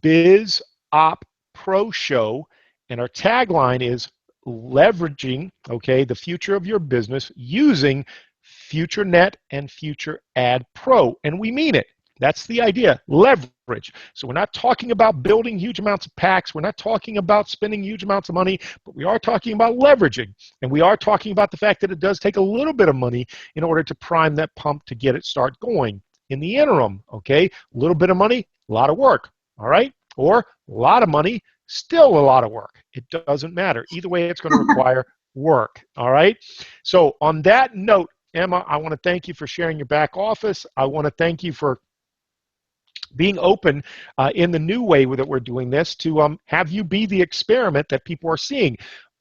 Biz Op Pro Show, and our tagline is leveraging, okay, the future of your business using FutureNet and FutureAdPro, and we mean it. That's the idea, leverage. So we're not talking about building huge amounts of packs. We're not talking about spending huge amounts of money, but we are talking about leveraging. And we are talking about the fact that it does take a little bit of money in order to prime that pump to get it start going. In the interim, okay, a little bit of money, a lot of work, all right? Or a lot of money, still a lot of work. It doesn't matter. Either way, it's going to require work, all right? So on that note, Emma, I want to thank you for sharing your back office. I want to thank you for being open in the new way that we're doing this to have you be the experiment that people are seeing.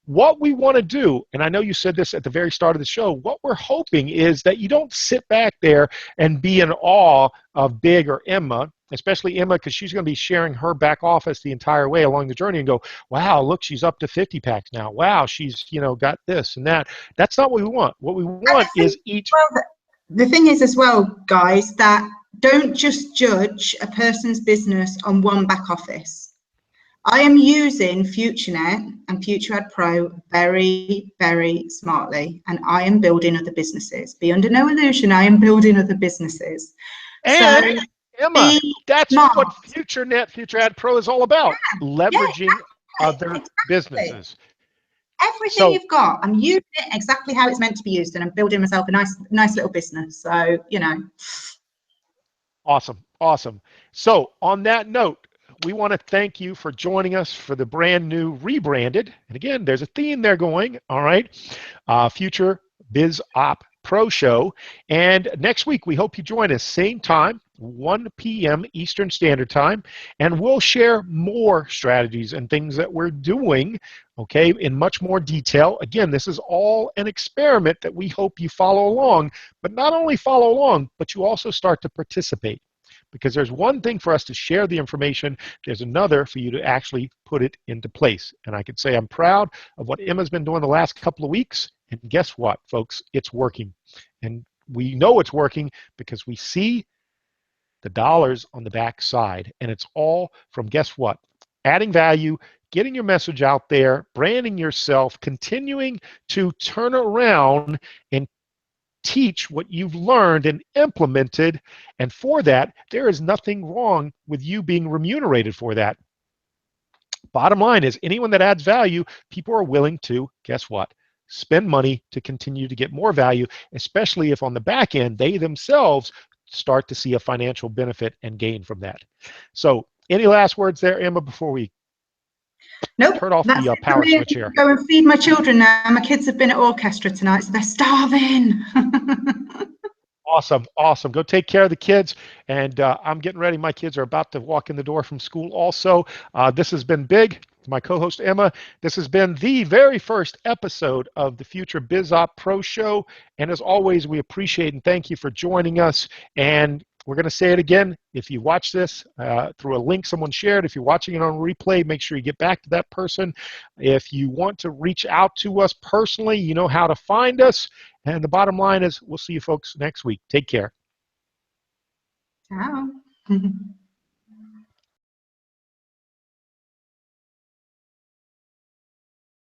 What we want to do, and I know you said this at the very start of the show, what we're hoping is that you don't sit back there and be in awe of Bigg or Emma, especially Emma, because she's going to be sharing her back office the entire way along the journey and go, wow, look, she's up to 50 packs now. Wow, she's, got this and that. That's not what we want. What we want is each... Well, the thing is as well, guys, that don't just judge a person's business on one back office. I am using FutureNet and FutureAdPro very, very smartly, and I am building other businesses. Be under no illusion, I am building other businesses. And so Emma, that's smart. what FutureNet, FutureAdPro is all about, leveraging other businesses. Everything you've got, I'm using it exactly how it's meant to be used, and I'm building myself a nice little business. So, Awesome, awesome. So on that note, we want to thank you for joining us for the brand new rebranded, and again, there's a theme there going, all right, Future Biz Op Pro Show. And next week, we hope you join us, same time, 1 p.m. Eastern Standard Time, and we'll share more strategies and things that we're doing, okay, in much more detail. Again, this is all an experiment that we hope you follow along, but not only follow along, but you also start to participate. Because there's one thing for us to share the information, there's another for you to actually put it into place. And I can say I'm proud of what Emma's been doing the last couple of weeks, and guess what, folks? It's working. And we know it's working because we see the dollars on the back side, and it's all from, guess what? Adding value, getting your message out there, branding yourself, continuing to turn around and teach what you've learned and implemented, and for that, there is nothing wrong with you being remunerated for that. Bottom line is, anyone that adds value, people are willing to, guess what? Spend money to continue to get more value, especially if on the back end, they themselves start to see a financial benefit and gain from that. So any last words there, Emma, before we turn off the power switch here? Go and feed my children now. My kids have been at orchestra tonight, so they're starving. Awesome, awesome. Go take care of the kids. And I'm getting ready. My kids are about to walk in the door from school also. This has been Bigg, my co-host Emma. This has been the very first episode of the Future Biz Op Pro Show. And as always, we appreciate and thank you for joining us. And we're going to say it again. If you watch this through a link someone shared, if you're watching it on replay, make sure you get back to that person. If you want to reach out to us personally, you know how to find us. And the bottom line is, we'll see you folks next week. Take care. Ciao.